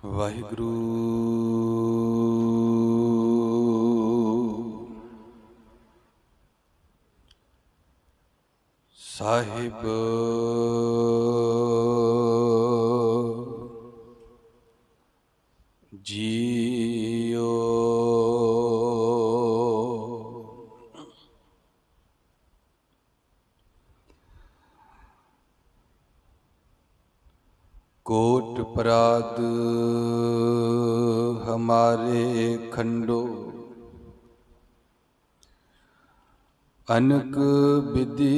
ਵਾਹਿਗੁਰੂ ਸਾਹਿਬ JIO. Coat अपराध हमारे खंडो, अनक विधि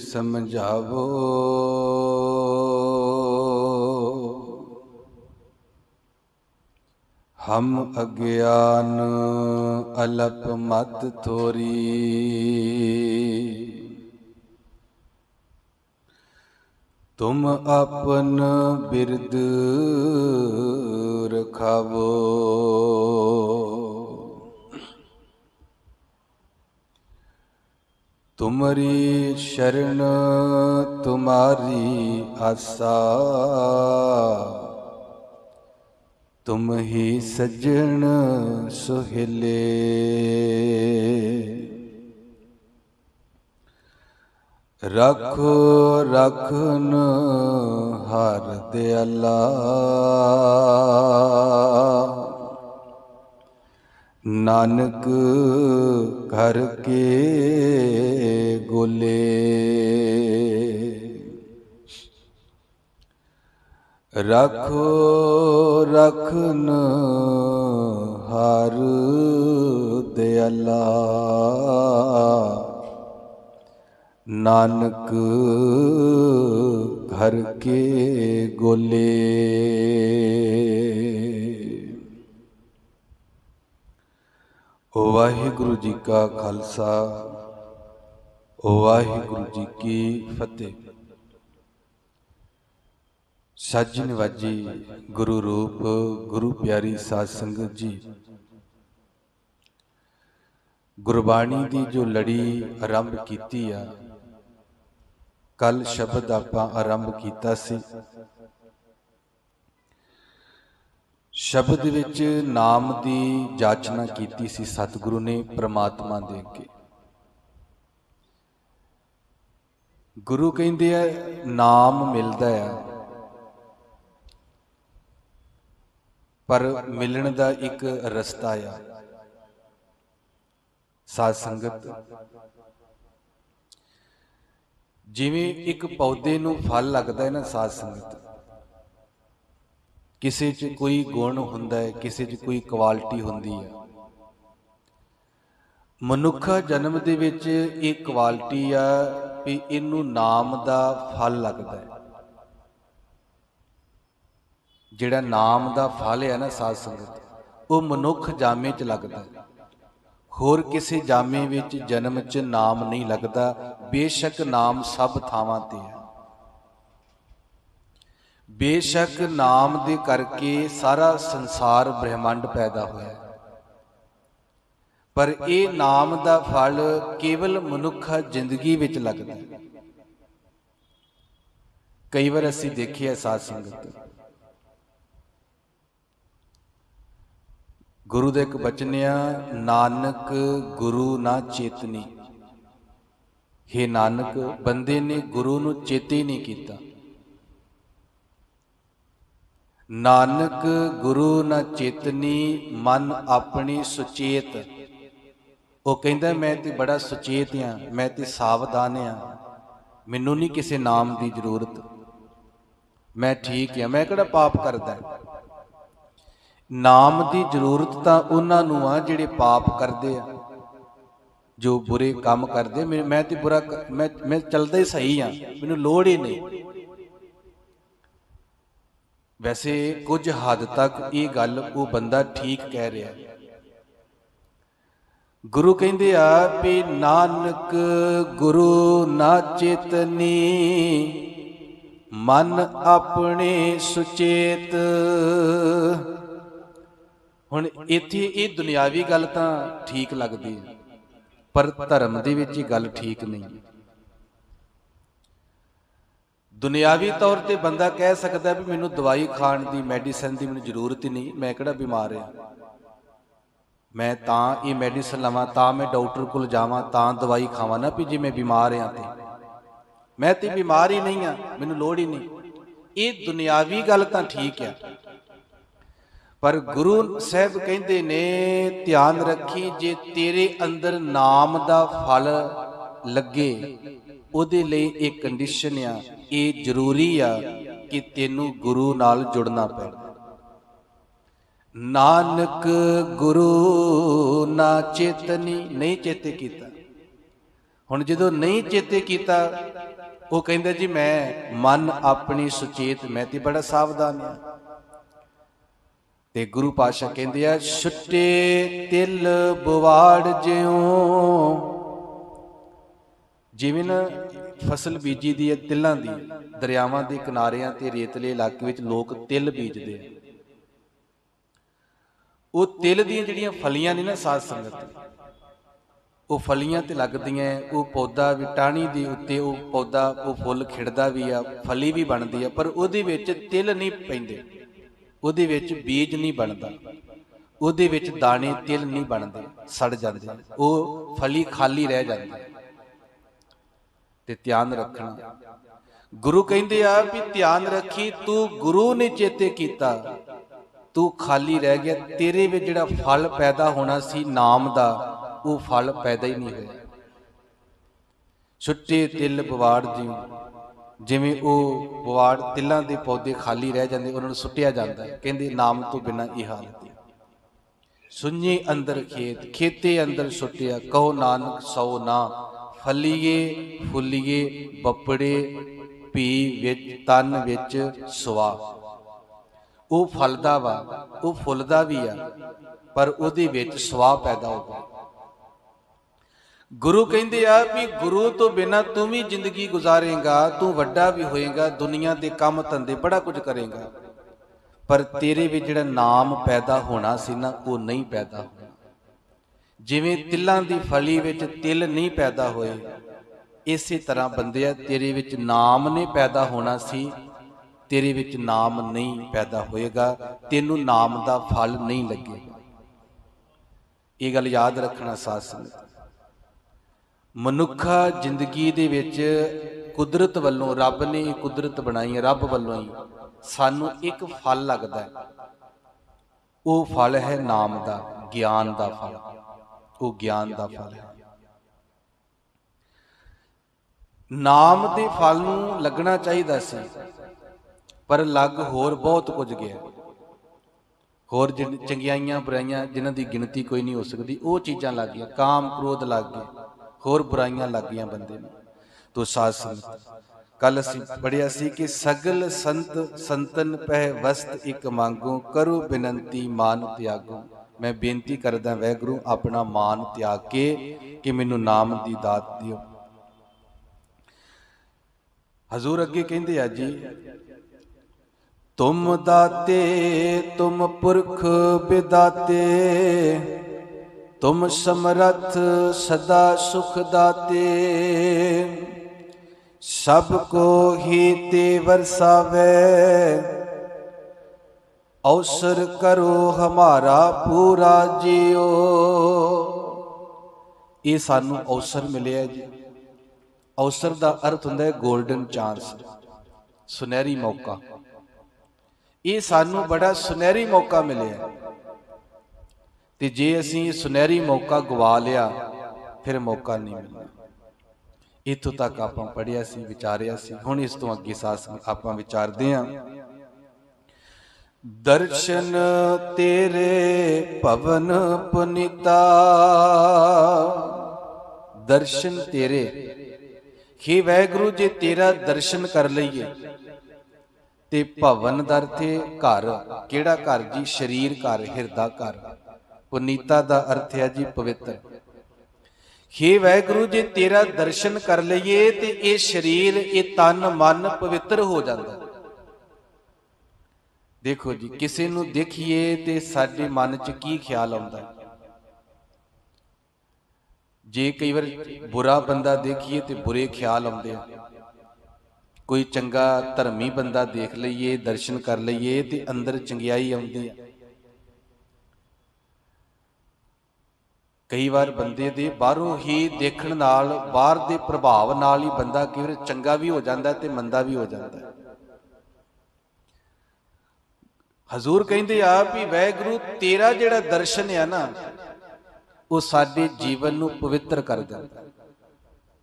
समझावो। हम अज्ञान अलप मत थोरी, तुम अपन बिरद रखावो। तुम्हारी शरण तुम्हारी आसा, तुम ही सज्जन सुहेले। रखो रखन हर दयाला, नानक घर के गोले। रखो रखन हर दयाला, नानक घर के गोले। वाहिगुरु जी का खालसा, वाहिगुरु जी की फतेह। सज निवाजी गुरु रूप गुरु प्यारी साध संगत जी, गुरबाणी की जो लड़ी आरंभ की आ, कल शब्द आपां आरंभ कीता सी। शब्द विच नाम की जाचना कीती सी सतगुरु ने परमात्मा दे अगे। गुरु कहंदे आ नाम मिलदा है, पर मिलण दा एक रस्ता आ। साध संगत, जिवें एक पौधे नूं फल लगदा है ना साध संगत, किसी च कोई गुण हुंदा है, किसी च कोई क्वालिटी हुंदी है। मनुखा जन्म दे विच एक क्वालिटी आ भी इनू नाम दा फल लगदा है। जिहड़ा नाम दा फल है ना साध संगत, वो मनुख जामे च लगदा है। होर किसी जामे विच जन्म च नाम नहीं लगदा। बेशक नाम सब थावां ते है, बेशक नाम दे करके सारा संसार ब्रह्मंड पैदा होया, पर यह नाम दा फल केवल मनुखा जिंदगी विच लगदा है। कई बार असीं देखिया साध संगत, गुरु दे एक बचन आ, नानक गुरु ना चेतनी। हे नानक, बंदे ने गुरु नूं चेते नहीं कीता। नानक गुरु ना चेतनी, मन अपनी सुचेत। वो कहंदा मैं ते बड़ा सुचेत हाँ, मैं ते सावधान हाँ, मैनू नहीं किसी नाम की जरूरत, मैं ठीक हाँ, मैं किहड़ा पाप करदा। नाम की जरूरत तो उन्होंने आ जिहड़े पाप करते आ, जो बुरे काम करते। मैं तो बुरा मैं चलदा ही सही हाँ, मैनू लोड़ ही नहीं। वैसे कुछ हद तक ये गल वो बंदा ठीक कह रहा है। गुरु कहंदे आ भी नानक गुरु ना चेतनी, मन अपने सुचेत। हुण इत्थे ये दुनियावी गल तां ठीक लगदी है, पर धर्म दे विच ये गल ठीक नहीं। ਦੁਨਿਆਵੀ ਤੌਰ ਤੇ ਬੰਦਾ ਕਹਿ ਸਕਦਾ ਵੀ ਮੈਨੂੰ ਦਵਾਈ ਖਾਣ ਦੀ, ਮੈਡੀਸਨ ਦੀ ਮੈਨੂੰ ਜ਼ਰੂਰਤ ਹੀ ਨਹੀਂ, ਮੈਂ ਕਿਹੜਾ ਬਿਮਾਰ ਆ, ਮੈਂ ਤਾਂ ਇਹ ਮੈਡੀਸਨ ਲਵਾਂ, ਤਾਂ ਮੈਂ ਡਾਕਟਰ ਕੋਲ ਜਾਵਾਂ, ਤਾਂ ਦਵਾਈ ਖਾਵਾਂ ਨਾ ਵੀ ਜੇ ਮੈਂ ਬਿਮਾਰ ਆ ਤੇ ਮੈਂ ਤੇ ਬਿਮਾਰ ਹੀ ਨਹੀਂ ਆ, ਮੈਨੂੰ ਲੋੜ ਹੀ ਨਹੀਂ। ਇਹ ਦੁਨਿਆਵੀ ਗੱਲ ਤਾਂ ਠੀਕ ਆ, ਪਰ ਗੁਰੂ ਸਾਹਿਬ ਕਹਿੰਦੇ ਨੇ ਧਿਆਨ ਰੱਖੀ, ਜੇ ਤੇਰੇ ਅੰਦਰ ਨਾਮ ਦਾ ਫਲ ਲੱਗੇ ਉਹਦੇ ਲਈ ਇਹ ਕੰਡੀਸ਼ਨ ਆ, ਇਹ ਜ਼ਰੂਰੀ ਆ ਕਿ ਤੈਨੂੰ ਗੁਰੂ ਨਾਲ ਜੁੜਨਾ ਪੈਣਾ। ਨਾਨਕ ਗੁਰੂ ਨਾ ਚੇਤਨੀ, ਨਹੀਂ ਚੇਤੇ ਕੀਤਾ। ਹੁਣ ਜਦੋਂ ਨਹੀਂ ਚੇਤੇ ਕੀਤਾ, ਉਹ ਕਹਿੰਦਾ ਜੀ ਮੈਂ ਮਨ ਆਪਣੀ ਸੁਚੇਤ, ਮੈਂ ਤੇ ਬੜਾ ਸਾਵਧਾਨ ਆ। ਤੇ ਗੁਰੂ ਪਾਤਸ਼ਾਹ ਕਹਿੰਦੇ ਆ, ਛੁੱਟੇ ਤਿਲ ਬਵਾੜ ਜਿਉ, ਜਿਵੇਂ ਨਾ ਫਸਲ ਬੀਜੀ ਦੀ ਹੈ ਤਿਲਾਂ ਦੀ, ਦਰਿਆਵਾਂ ਦੇ ਕਿਨਾਰਿਆਂ ਤੇ ਰੇਤਲੇ ਇਲਾਕੇ ਵਿੱਚ ਲੋਕ ਤਿਲ ਬੀਜਦੇ ਆ। ਉਹ ਤਿਲ ਦੀਆਂ ਜਿਹੜੀਆਂ ਫਲੀਆਂ ਨੇ ਨਾ ਸਾਧ ਸੰਗਤ, ਉਹ ਫਲੀਆਂ ਤੇ ਲੱਗਦੀਆਂ, ਉਹ ਪੌਦਾ ਵੀ ਟਾਹਣੀ ਦੇ ਉੱਤੇ, ਉਹ ਪੌਦਾ, ਉਹ ਫੁੱਲ ਖਿੜਦਾ ਵੀ ਆ, ਫਲੀ ਵੀ ਬਣਦੀ ਆ, ਪਰ ਉਹਦੇ ਵਿੱਚ ਤਿਲ ਨਹੀਂ ਪੈਂਦੇ, ਉਹਦੇ ਵਿੱਚ ਬੀਜ ਨਹੀਂ ਬਣਦਾ, ਉਹਦੇ ਵਿੱਚ ਦਾਣੇ ਤਿਲ ਨਹੀਂ ਬਣਦੇ, ਸੜ ਜਾਂਦੇ, ਉਹ ਫਲੀ ਖਾਲੀ ਰਹਿ ਜਾਂਦੀ। ਤੇ ਧਿਆਨ ਰੱਖਣਾ, ਗੁਰੂ ਕਹਿੰਦੇ ਆ ਵੀ ਧਿਆਨ ਰੱਖੀ, ਤੂੰ ਗੁਰੂ ਨੇ ਚੇਤੇ ਕੀਤਾ, ਤੂੰ ਖਾਲੀ ਰਹਿ ਗਿਆ, ਤੇਰੇ ਵਿੱਚ ਜਿਹੜਾ ਫਲ ਪੈਦਾ ਹੋਣਾ ਸੀ ਨਾਮ ਦਾ, ਉਹ ਫਲ ਪੈਦਾ ਹੀ ਨਹੀਂ ਹੋਇਆ। ਛੁੱਟੇ ਤਿਲ ਬਵਾੜ ਜਿਉ, ਜਿਵੇਂ ਉਹ ਬਵਾੜ ਤਿਲਾਂ ਦੇ ਪੌਦੇ ਖਾਲੀ ਰਹਿ ਜਾਂਦੇ, ਉਹਨਾਂ ਨੂੰ ਸੁੱਟਿਆ ਜਾਂਦਾ, ਕਹਿੰਦੇ ਨਾਮ ਤੋਂ ਬਿਨਾਂ ਇਹ ਹਾਲਤ ਹੈ। ਸੁੰਝੇ ਅੰਦਰ ਖੇਤ, ਖੇਤੇ ਅੰਦਰ ਸੁੱਟਿਆ, ਕਹੋ ਨਾਨਕ ਸੋ ਨਾ, ਫਲੀਏ ਫੁੱਲੀਏ ਬੱਪੜੇ ਭੀ ਵਿੱਚ ਤਨ ਵਿੱਚ ਸੁਆ। ਉਹ ਫਲਦਾ ਵਾ, ਉਹ ਫੁੱਲਦਾ ਵੀ ਆ, ਪਰ ਉਹਦੇ ਵਿੱਚ ਸਵਾਹ ਪੈਦਾ ਹੋ ਗਿਆ। ਗੁਰੂ ਕਹਿੰਦੇ ਆ ਵੀ ਗੁਰੂ ਤੋਂ ਬਿਨਾਂ ਤੂੰ ਵੀ ਜ਼ਿੰਦਗੀ ਗੁਜ਼ਾਰੇਂਗਾ, ਤੂੰ ਵੱਡਾ ਵੀ ਹੋਏਗਾ, ਦੁਨੀਆ ਦੇ ਕੰਮ ਧੰਦੇ ਬੜਾ ਕੁਝ ਕਰੇਂਗਾ, ਪਰ ਤੇਰੇ ਵਿੱਚ ਜਿਹੜਾ ਨਾਮ ਪੈਦਾ ਹੋਣਾ ਸੀ ਨਾ, ਉਹ ਨਹੀਂ ਪੈਦਾ ਹੋਣਾ। ਜਿਵੇਂ ਤਿਲਾਂ ਦੀ ਫਲੀ ਵਿੱਚ ਤਿਲ ਨਹੀਂ ਪੈਦਾ ਹੋਏ, ਇਸੇ ਤਰ੍ਹਾਂ ਬੰਦਿਆ ਤੇਰੇ ਵਿੱਚ ਨਾਮ ਨੇ ਪੈਦਾ ਹੋਣਾ ਸੀ, ਤੇਰੇ ਵਿੱਚ ਨਾਮ ਨਹੀਂ ਪੈਦਾ ਹੋਏਗਾ, ਤੈਨੂੰ ਨਾਮ ਦਾ ਫਲ ਨਹੀਂ ਲੱਗੇਗਾ। ਇਹ ਗੱਲ ਯਾਦ ਰੱਖਣਾ ਸਾਧ ਸੰਗਤ। ਮਨੁੱਖਾ ਜ਼ਿੰਦਗੀ ਦੇ ਵਿੱਚ ਕੁਦਰਤ ਵੱਲੋਂ, ਰੱਬ ਨੇ ਕੁਦਰਤ ਬਣਾਈ ਹੈ, ਰੱਬ ਵੱਲੋਂ ਹੀ ਸਾਨੂੰ ਇੱਕ ਫਲ ਲੱਗਦਾ ਹੈ, ਉਹ ਫਲ ਹੈ ਨਾਮ ਦਾ, ਗਿਆਨ ਦਾ ਫਲ, ਉਹ ਗਿਆਨ ਦਾ ਫਲ ਹੈ। ਨਾਮ ਦੇ ਫਲ ਨੂੰ ਲੱਗਣਾ ਚਾਹੀਦਾ ਸੀ, ਪਰ ਲੱਗ ਹੋਰ ਬਹੁਤ ਕੁਝ ਗਿਆ, ਹੋਰ ਚੰਗਿਆਈਆਂ ਬੁਰਾਈਆਂ ਜਿਨ੍ਹਾਂ ਦੀ ਗਿਣਤੀ ਕੋਈ ਨਹੀਂ ਹੋ ਸਕਦੀ, ਉਹ ਚੀਜ਼ਾਂ ਲੱਗ ਗਈਆਂ, ਕਾਮ ਕ੍ਰੋਧ ਲੱਗ ਗਏ, ਹੋਰ ਬੁਰਾਈਆਂ ਲੱਗ ਗਈਆਂ ਬੰਦੇ ਨੂੰ। ਤੋ ਸਾਧ ਸੰਗਤ, ਕੱਲ ਅਸੀਂ ਪੜ੍ਹਿਆ ਸੀ ਕਿ ਸਗਲ ਸੰਤ ਸੰਤਨ ਪਹਿ ਵਸਤ ਇੱਕ ਮੰਗੋ, ਕਰੋ ਬਿਨੰਤੀ ਮਾਨ ਤਿਆਗੋ। ਮੈਂ ਬੇਨਤੀ ਕਰਦਾ ਵਾਹਿਗੁਰੂ, ਆਪਣਾ ਮਾਨ ਤਿਆਗ ਕੇ ਕਿ ਮੈਨੂੰ ਨਾਮ ਦੀ ਦਾਤ ਦਿਓ। ਹਜ਼ੂਰ ਅੱਗੇ ਕਹਿੰਦੇ ਆ ਜੀ, ਤੁਮ ਦਾਤੇ ਤੁਮ ਪੁਰਖ ਬਿਦਾਤੇ, ਤੁਮ ਸਮਰੱਥ ਸਦਾ ਸੁਖ ਦਾਤੇ, ਸਭ ਕੋ ਹੀ ਤੇ ਵਰਸਾਵੇ, ਅਵਸਰ ਕਰੋ ਹਮਾਰਾ ਪੂਰਾ ਜੀਓ। ਇਹ ਸਾਨੂੰ ਅਵਸਰ ਮਿਲਿਆ ਜੀ। ਅਵਸਰ ਦਾ ਅਰਥ ਹੁੰਦਾ ਹੈ ਗੋਲਡਨ ਚਾਂਸ, ਸੁਨਹਿਰੀ ਮੌਕਾ। ਇਹ ਸਾਨੂੰ ਬੜਾ ਸੁਨਹਿਰੀ ਮੌਕਾ ਮਿਲਿਆ, ਤੇ ਜੇ ਅਸੀਂ ਸੁਨਹਿਰੀ ਮੌਕਾ ਗਵਾ ਲਿਆ ਫਿਰ ਮੌਕਾ ਨਹੀਂ ਮਿਲਣਾ। ਇੱਥੋਂ ਤੱਕ ਆਪਾਂ ਪੜ੍ਹਿਆ ਸੀ, ਵਿਚਾਰਿਆ ਸੀ। ਹੁਣ ਇਸ ਤੋਂ ਅੱਗੇ ਆਪਾਂ ਵਿਚਾਰਦੇ ਹਾਂ। ਦਰਸ਼ਨ ਤੇਰੇ ਭਵਨ ਪੁਨੀਤਾ, ਦਰਸ਼ਨ ਤੇਰੇ, हे ਵਾਹਿਗੁਰੂ, ਜੇ ਤੇਰਾ ਦਰਸ਼ਨ ਕਰ ਲਈਏ ਤੇ ਭਵਨ ਦਾ ਅਰਥ ਹੈ ਘਰ। ਕਿਹੜਾ ਘਰ ਜੀ? ਸਰੀਰ ਘਰ, ਹਿਰਦਾ ਘਰ। ਪੁਨੀਤਾ ਦਾ ਅਰਥ ਹੈ ਜੀ ਪਵਿੱਤਰ। हे ਵਾਹਿਗੁਰੂ, ਜੇ ਤੇਰਾ ਦਰਸ਼ਨ ਕਰ ਲਈਏ ਤੇ ਇਹ ਸਰੀਰ, ਇਹ ਤਨ ਮਨ ਪਵਿੱਤਰ ਹੋ ਜਾਂਦਾ। ਦੇਖੋ ਜੀ, ਕਿਸੇ ਨੂੰ ਦੇਖੀਏ ਤੇ ਸਾਡੇ ਮਨ 'ਚ ਕੀ ਖਿਆਲ ਆਉਂਦਾ? ਜੇ ਕਈ ਵਾਰ ਬੁਰਾ ਬੰਦਾ ਦੇਖੀਏ ਤੇ ਬੁਰੇ ਖਿਆਲ ਆਉਂਦੇ ਆ। कोई चंगा धर्मी बंदा देख लईए, दर्शन कर लईए ते अंदर चंगियाई आउंदी है। कई बार बंदे दे बाहरों ही देखण नाल, बाहर दे प्रभाव नाल ही बंदा कई वार चंगा भी हो जाता है ते मंदा भी हो जाता है। हजूर कहंदे आ भी वाहिगुरू तेरा जिहड़ा दर्शन है ना, वो साडे जीवन नूं पवित्र कर दिंदा।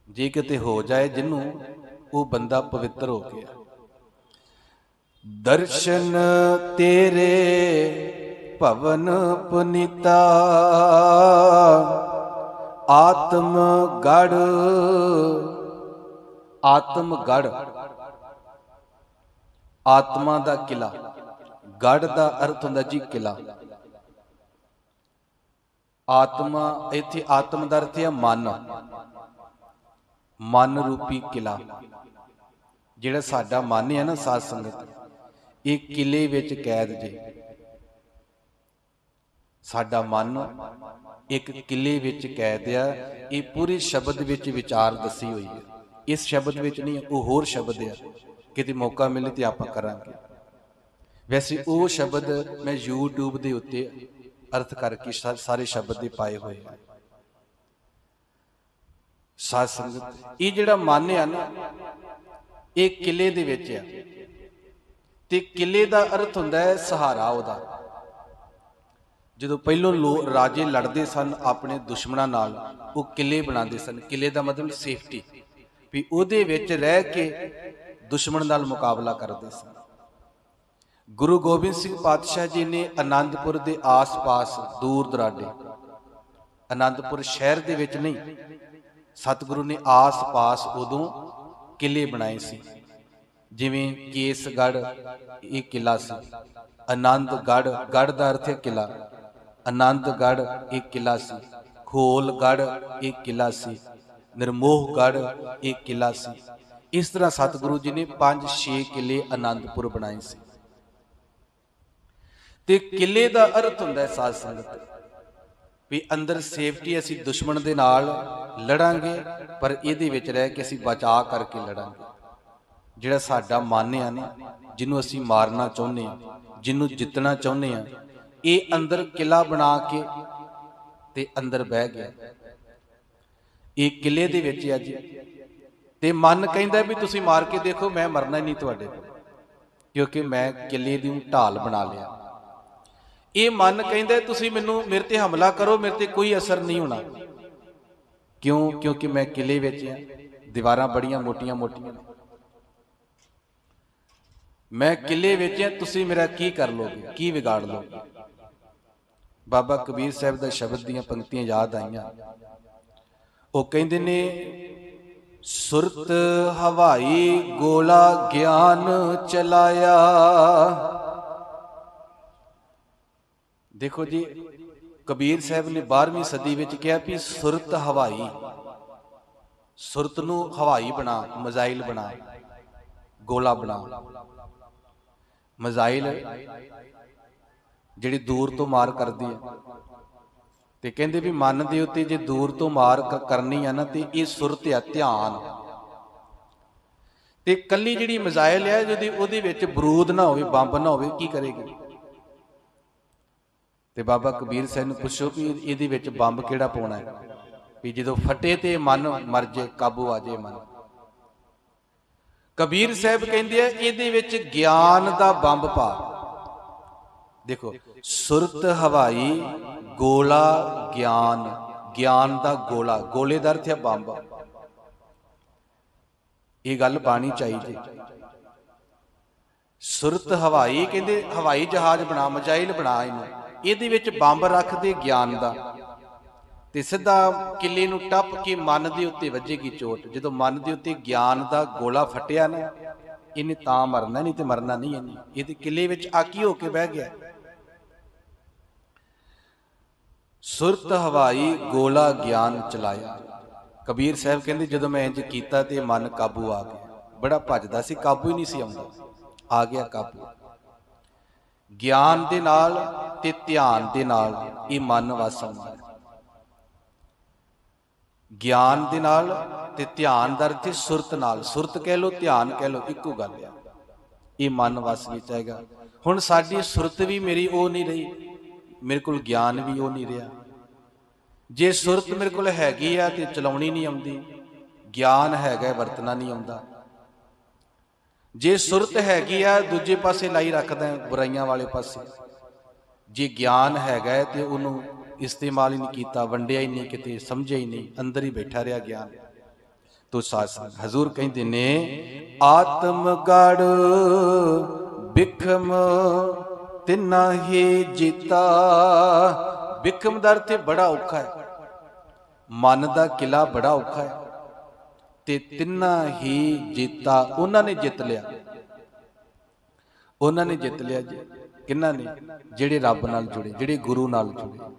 जे किते हो जाए जिन्हों, वो बंदा पवित्र हो गया। दर्शन तेरे भवन पुनीता, आत्म गढ़। आत्मगढ़ आत्मा दा किला, गढ़ दा अर्थ हुंदा जी किला। आत्मा इत्थे आत्म दा अर्थ है मन, मन रूपी किला। जिहड़ा साडा मन है ना साध संगत, ये किले विच कैद जे। साडा मन एक किले विच कैद आ। ये पूरे शब्द विच विचार दसी हुई है। इस शब्द विच नहीं, वो होर शब्द है, किते मौका मिले तो आपां करांगे। वैसे वो शब्द मैं यूट्यूब के उत्ते अर्थ करके सारे शब्द दे पाए हुए हैं। साध संगत ये जिहड़ा मन है ना, ये किले दे विच आ ते किले दा अर्थ हुंदा है सहारा उहदा। जदों पहलों राजे लड़दे सन अपने दुश्मनां नाल, वो किले बनाते सन। किले दा मतलब सेफ्टी, भी उहदे विच रह के दुश्मन नाल मुकाबला करते सन। गुरु गोबिंद सिंह पातशाह जी ने आनंदपुर के आस पास दूर दराडे, आनंदपुर शहर दे विच नहीं, सतगुरु ने आस पास उदों किले बनाए सी। जिवें केसगढ़ एक किला सी, आनंदगढ़, गढ़ दा अर्थ है किला, आनंदगढ़ एक किला सी, खोलगढ़ एक किला सी, निर्मोहगढ़ एक किला सी। इस तरह सतगुरु जी ने 5-6 किले आनंदपुर बनाए सी। ते किले दा अर्थ हुंदा है साध संगत भी अंदर सेफ्टी, असी दुश्मन दे नाल लड़ांगे पर इहदे विच रह के असी बचा करके लड़ांगे। जिहड़ा साडा मन है ना, जिन्हों असी मारना चाहुंदे हां, जिन्हों जितना चाहुंदे हां, ये अंदर किला बना के ते अंदर बह गया। ये किले दे विच है जी। ते मन कहंदा भी तुसीं मार के देखो, मैं मरना ही नहीं तुहाडे कोल, क्योंकि मैं किले दी ढाल बना लिया। ये मन कहंदा तुसीं मैनूं मेरे ते हमला करो, मेरे ते कोई असर नहीं होना। क्यों? क्योंकि मैं किले विच हां, दीवारां बड़ियां मोटियां मोटियां, मैं किले विच हां, तुसीं मेरा की कर लोगे, की बिगाड़ लोगे। बाबा कबीर साहब दा शब्द दीयां पंक्तियां याद आईयां। वो कहंदे ने, सुरत हवाई गोला ज्ञान चलाया। देखो जी, कबीर साहब ने 12वीं सदी विच कहा भी सुरत हवाई, सुरत नूं हवाई बना, मिसाइल बना, गोला बना। मिसाइल जिहड़ी दूर तो मार करदी है, ते कहंदे भी मन दे उत्ते जे दूर तो मार करनी है ना, ते ये सुरत है, ध्यान। ते कल्ली जिहड़ी मिसाइल है, जदि उहदे विच बरूद ना होवे, बंब ना होवे, की करेगी? ते बाबा कबीर साहब नूं पुछो भी इहदे विच बंब किहड़ा पाउणा है, भी जदों फटे ते मन मर जाए, काबू आ जाए मन। कबीर साहब कहंदे आ इहदे विच ज्ञान दा बंब पा। देखो, सुरत हवाई गोला ज्ञान, ज्ञान दा गोला, गोले दा अर्थ है बंब। ये गल पानी चाहिए। सुरत हवाई कहंदे हवाई जहाज बना, मिसाइल बना, इहनूं ਇਹਦੇ ਵਿੱਚ ਬੰਬ ਰੱਖ ਦੇ ਗਿਆਨ ਦਾ, ਤੇ ਸਿੱਧਾ ਕਿਲੇ ਨੂੰ ਟੱਪ ਕੇ ਮਨ ਦੇ ਉੱਤੇ ਵੱਜੇਗੀ ਚੋਟ। ਜਦੋਂ ਮਨ ਦੇ ਉੱਤੇ ਗਿਆਨ ਦਾ ਗੋਲਾ ਫਟਿਆ ਨਾ, ਇਹਨੇ ਤਾਂ ਮਰਨਾ, ਨਹੀਂ ਤੇ ਮਰਨਾ ਨਹੀਂ ਇਹਨੇ। ਇਹਦੇ ਕਿਲੇ ਵਿੱਚ ਆਕੀ ਹੋ ਕੇ ਬਹਿ ਗਿਆ। ਸੁਰਤ ਹਵਾਈ ਗੋਲਾ ਗਿਆਨ ਚਲਾਇਆ। ਕਬੀਰ ਸਾਹਿਬ ਕਹਿੰਦੇ ਜਦੋਂ ਮੈਂ ਇੰਜ ਕੀਤਾ ਤੇ ਮਨ ਕਾਬੂ ਆ ਗਿਆ। ਬੜਾ ਭੱਜਦਾ ਸੀ, ਕਾਬੂ ਹੀ ਨਹੀਂ ਸੀ ਆਉਂਦਾ, ਆ ਗਿਆ ਕਾਬੂ। ਗਿਆਨ ਦੇ ਨਾਲ ਤੇ ਧਿਆਨ ਦੇ ਨਾਲ ਇਹ ਮਨ ਵਸ ਆਉਂਦਾ ਹੈ। ਗਿਆਨ ਦੇ ਨਾਲ ਤੇ ਧਿਆਨ ਦਾ ਅਰਥ ਸੁਰਤ ਨਾਲ। ਸੁਰਤ ਕਹਿ ਲੋ, ਧਿਆਨ ਕਹਿ ਲੋ, ਇੱਕੋ ਗੱਲ ਆ। ਇਹ ਮਨ ਵਸ ਵਿੱਚ ਆਏਗਾ। ਹੁਣ ਸਾਡੀ ਸੁਰਤ ਵੀ ਮੇਰੀ ਉਹ ਨਹੀਂ ਰਹੀ, ਮੇਰੇ ਕੋਲ ਗਿਆਨ ਵੀ ਉਹ ਨਹੀਂ ਰਿਹਾ। ਜੇ ਸੁਰਤ ਮੇਰੇ ਕੋਲ ਹੈਗੀ ਆ ਤੇ ਚਲਾਉਣੀ ਨਹੀਂ ਆਉਂਦੀ, ਗਿਆਨ ਹੈਗਾ ਵਰਤਣਾ ਨਹੀਂ ਆਉਂਦਾ। ਜੇ ਸੁਰਤ ਹੈਗੀ ਆ ਦੂਜੇ ਪਾਸੇ ਲਾਈ ਰੱਖਦਾ ਬੁਰਾਈਆਂ ਵਾਲੇ ਪਾਸੇ। ਜੇ ਗਿਆਨ ਹੈਗਾ ਤੇ ਉਹਨੂੰ ਇਸਤੇਮਾਲ ਹੀ ਨਹੀਂ ਕੀਤਾ, ਵੰਡਿਆ ਹੀ ਨਹੀਂ, ਕਿਤੇ ਸਮਝਿਆ ਹੀ ਨਹੀਂ, ਅੰਦਰ ਹੀ ਬੈਠਾ ਰਿਹਾ ਗਿਆਨ। ਤੋ ਸਾਧ ਸੰਗਤ ਹਜ਼ੂਰ ਕਹਿੰਦੇ ਨੇ ਆਤਮ ਗੜ ਬਿਖਮ ਤਿਨਾ ਹੀ ਜੀਤਾ। ਬਿਖਮ ਦਾ ਅਰਥ ਬੜਾ ਔਖਾ ਹੈ, ਮਨ ਦਾ ਕਿਲਾ ਬੜਾ ਔਖਾ ਹੈ, ਤੇ ਤਿੰਨਾ ਹੀ ਜੀਤਾ, ਉਹਨਾਂ ਨੇ ਜਿੱਤ ਲਿਆ। ਉਹਨਾਂ ਨੇ ਜਿੱਤ ਲਿਆ ਜੀ। ਕਿਹਨਾਂ ਨੇ? ਜਿਹੜੇ ਰੱਬ ਨਾਲ ਜੁੜੇ, ਜਿਹੜੇ ਗੁਰੂ ਨਾਲ ਜੁੜੇ।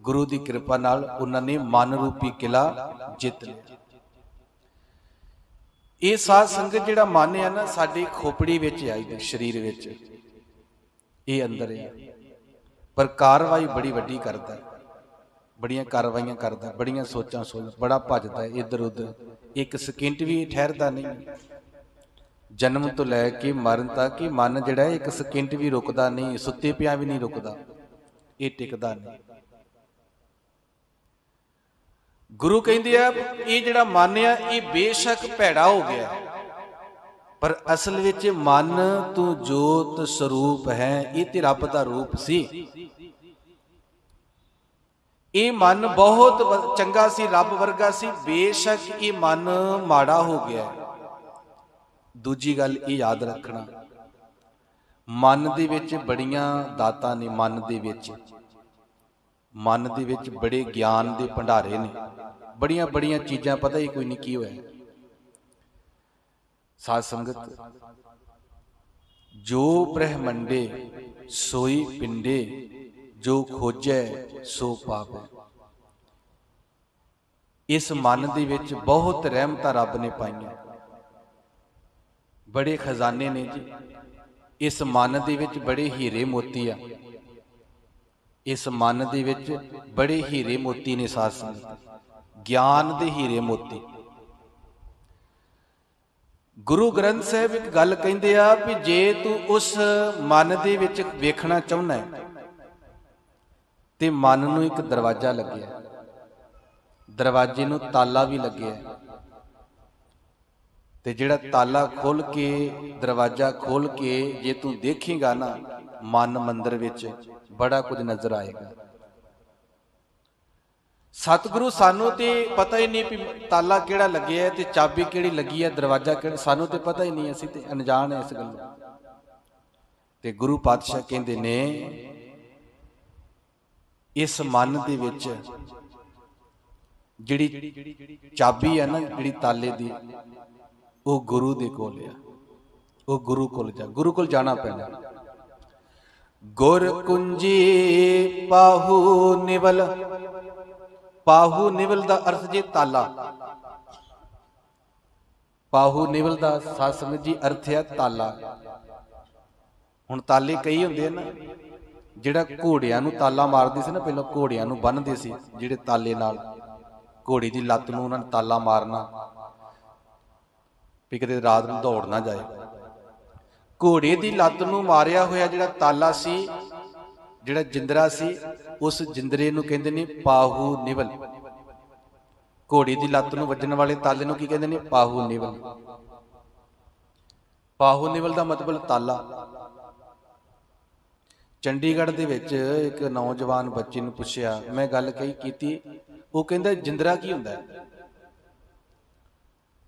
ਗੁਰੂ ਦੀ ਕਿਰਪਾ ਨਾਲ ਉਹਨਾਂ ਨੇ ਮਨ ਰੂਪੀ ਕਿਲਾ ਜਿੱਤ ਲਿਆ। ਇਹ ਸਾਧ ਸੰਗਤ ਜਿਹੜਾ ਮਨ ਹੈ ਨਾ, ਸਾਡੀ ਖੋਪੜੀ ਵਿੱਚ ਆਈ, ਸਰੀਰ ਵਿੱਚ, ਇਹ ਅੰਦਰ ਹੈ, ਪਰ ਕਾਰਵਾਈ ਬੜੀ ਵੱਡੀ ਕਰਦਾ, ਬੜੀਆਂ ਕਾਰਵਾਈਆਂ ਕਰਦਾ, ਬੜੀਆਂ ਸੋਚਾਂ ਸੋਚਦਾ, ਬੜਾ ਭੱਜਦਾ ਇੱਧਰ ਉੱਧਰ, ਇੱਕ ਸਕਿੰਟ ਵੀ ਠਹਿਰਦਾ ਨਹੀਂ। ਜਨਮ ਤੋਂ ਲੈ ਕੇ ਮਰਨ ਤੱਕ ਇਹ ਮਨ ਜਿਹੜਾ ਇੱਕ ਸਕਿੰਟ ਵੀ ਰੁਕਦਾ ਨਹੀਂ, ਸੁੱਤੇ ਪਿਆ ਵੀ ਨਹੀਂ ਰੁਕਦਾ, ਇਹ ਟਿਕਦਾ ਨਹੀਂ। ਗੁਰੂ ਕਹਿੰਦੇ ਆ ਇਹ ਜਿਹੜਾ ਮਨ ਆ ਇਹ ਬੇਸ਼ੱਕ ਭੈੜਾ ਹੋ ਗਿਆ, ਪਰ ਅਸਲ ਵਿੱਚ ਮਨ ਤੂੰ ਜੋਤ ਸਰੂਪ ਹੈ, ਇਹ ਤੇ ਰੱਬ ਦਾ ਰੂਪ ਸੀ। ਇਹ ਮਨ ਬਹੁਤ ਚੰਗਾ ਸੀ, ਰੱਬ ਵਰਗਾ ਸੀ, ਬੇਸ਼ੱਕ ਇਹ ਮਨ ਮਾੜਾ ਹੋ ਗਿਆ। ਦੂਜੀ ਗੱਲ ਇਹ ਯਾਦ ਰੱਖਣਾ, ਮਨ ਦੇ ਵਿੱਚ ਬੜੀਆਂ ਦਾਤਾਂ ਨੇ, ਮਨ ਦੇ ਵਿੱਚ ਬੜੇ ਗਿਆਨ ਦੇ ਭੰਡਾਰੇ ਨੇ, ਬੜੀਆਂ ਬੜੀਆਂ ਚੀਜ਼ਾਂ, ਪਤਾ ਹੀ ਕੋਈ ਨਹੀਂ ਕੀ ਹੋਇਆ। ਸਾਧ ਸੰਗਤ ਜੋ ਬ੍ਰਹਮੰਡੇ ਸੋਈ ਪਿੰਡੇ, ਜੋ ਖੋਜੈ ਸੋ ਪਾਵੈ। ਇਸ ਮਨ ਦੇ ਵਿੱਚ ਬਹੁਤ ਰਹਿਮਤਾਂ ਰੱਬ ਨੇ ਪਾਈਆਂ, ਬੜੇ ਖਜ਼ਾਨੇ ਨੇ ਜੀ। ਇਸ ਮਨ ਦੇ ਵਿੱਚ ਬੜੇ ਹੀਰੇ ਮੋਤੀ ਆ, ਇਸ ਮਨ ਦੇ ਵਿੱਚ ਬੜੇ ਹੀਰੇ ਮੋਤੀ ਨੇ ਸਾਧ ਸੰਗਤ, ਗਿਆਨ ਦੇ ਹੀਰੇ ਮੋਤੀ। ਗੁਰੂ ਗ੍ਰੰਥ ਸਾਹਿਬ ਇੱਕ ਗੱਲ ਕਹਿੰਦੇ ਆ ਵੀ ਜੇ ਤੂੰ ਉਸ ਮਨ ਦੇ ਵਿੱਚ ਵੇਖਣਾ ਚਾਹੁੰਦਾ ਹੈ ਤੇ ਮਨ ਨੂੰ ਇੱਕ ਦਰਵਾਜ਼ਾ ਲੱਗਿਆ, ਦਰਵਾਜ਼ੇ ਨੂੰ ਤਾਲਾ ਵੀ ਲੱਗਿਆ, ਤੇ ਜਿਹੜਾ ਤਾਲਾ ਖੋਲ ਕੇ, ਦਰਵਾਜ਼ਾ ਖੋਲ ਕੇ ਜੇ ਤੂੰ ਦੇਖੇਗਾ ਨਾ ਮਨ ਮੰਦਰ ਵਿੱਚ, ਬੜਾ ਕੁਝ ਨਜ਼ਰ ਆਏਗਾ। ਸਤਿਗੁਰੂ ਸਾਨੂੰ ਤੇ ਪਤਾ ਹੀ ਨਹੀਂ ਵੀ ਤਾਲਾ ਕਿਹੜਾ ਲੱਗਿਆ ਤੇ ਚਾਬੀ ਕਿਹੜੀ ਲੱਗੀ ਹੈ, ਦਰਵਾਜ਼ਾ ਕਿਹੜਾ, ਸਾਨੂੰ ਤੇ ਪਤਾ ਹੀ ਨਹੀਂ, ਅਸੀਂ ਤੇ ਅਣਜਾਣ ਹੈ ਇਸ ਗੱਲੋਂ। ਤੇ ਗੁਰੂ ਪਾਤਸ਼ਾਹ ਕਹਿੰਦੇ ਨੇ ਇਸ ਮਨ ਦੇ ਵਿੱਚ ਜਿਹੜੀ ਚਾਬੀ ਹੈ ਨਾ, ਜਿਹੜੀ ਤਾਲੇ ਦੀ, ਉਹ ਗੁਰੂ ਦੇ ਕੋਲ ਆ। ਉਹ ਗੁਰੂ ਕੋਲ ਜਾ, ਗੁਰੂ ਕੋਲ ਜਾਣਾ ਪੈਣਾ। ਗੁਰ ਕੁੰਜੀ ਪਾਹੂ ਨਿਵਲ, ਪਾਹੂ ਨਿਵਲ ਦਾ ਅਰਥ ਜੀ ਤਾਲਾ। ਪਾਹੂ ਨਿਵਲ ਦਾ ਸਾਧ ਸੰਗਤ ਜੀ ਅਰਥ ਹੈ ਤਾਲਾ। ਹੁਣ ਤਾਲੇ ਕਈ ਹੁੰਦੇ ਆ ਨਾ, ਜਿਹੜਾ ਘੋੜਿਆਂ ਨੂੰ ਤਾਲਾ ਮਾਰਦੇ ਸੀ ਨਾ, ਪਹਿਲਾਂ ਘੋੜਿਆਂ ਨੂੰ ਬੰਨ੍ਹਦੇ ਸੀ ਜਿਹੜੇ ਤਾਲੇ ਨਾਲ, ਘੋੜੀ ਦੀ ਲੱਤ ਨੂੰ ਉਹਨਾਂ ਨੇ ਤਾਲਾ ਮਾਰਨਾ ਵੀ ਕਿਤੇ ਰਾਤ ਨੂੰ ਦੌੜ ਨਾ ਜਾਏ। ਘੋੜੇ ਦੀ ਲੱਤ ਨੂੰ ਮਾਰਿਆ ਹੋਇਆ ਜਿਹੜਾ ਤਾਲਾ ਸੀ, ਜਿਹੜਾ ਜਿੰਦਰਾ ਸੀ, ਉਸ ਜਿੰਦਰੇ ਨੂੰ ਕਹਿੰਦੇ ਨੇ ਪਾਹੂ ਨਿਵਲ। ਘੋੜੀ ਦੀ ਲੱਤ ਨੂੰ ਵੱਜਣ ਵਾਲੇ ਤਾਲੇ ਨੂੰ ਕੀ ਕਹਿੰਦੇ ਨੇ? ਪਾਹੂ ਨਿਵਲ। ਪਾਹੂ ਨਿਵਲ ਦਾ ਮਤਲਬ ਤਾਲਾ। ਚੰਡੀਗੜ੍ਹ ਦੇ ਵਿੱਚ ਇੱਕ ਨੌਜਵਾਨ ਬੱਚੇ ਨੂੰ ਪੁੱਛਿਆ, ਮੈਂ ਗੱਲ ਕੀਤੀ, ਉਹ ਕਹਿੰਦਾ ਜਿੰਦਰਾ ਕੀ ਹੁੰਦਾ ਹੈ?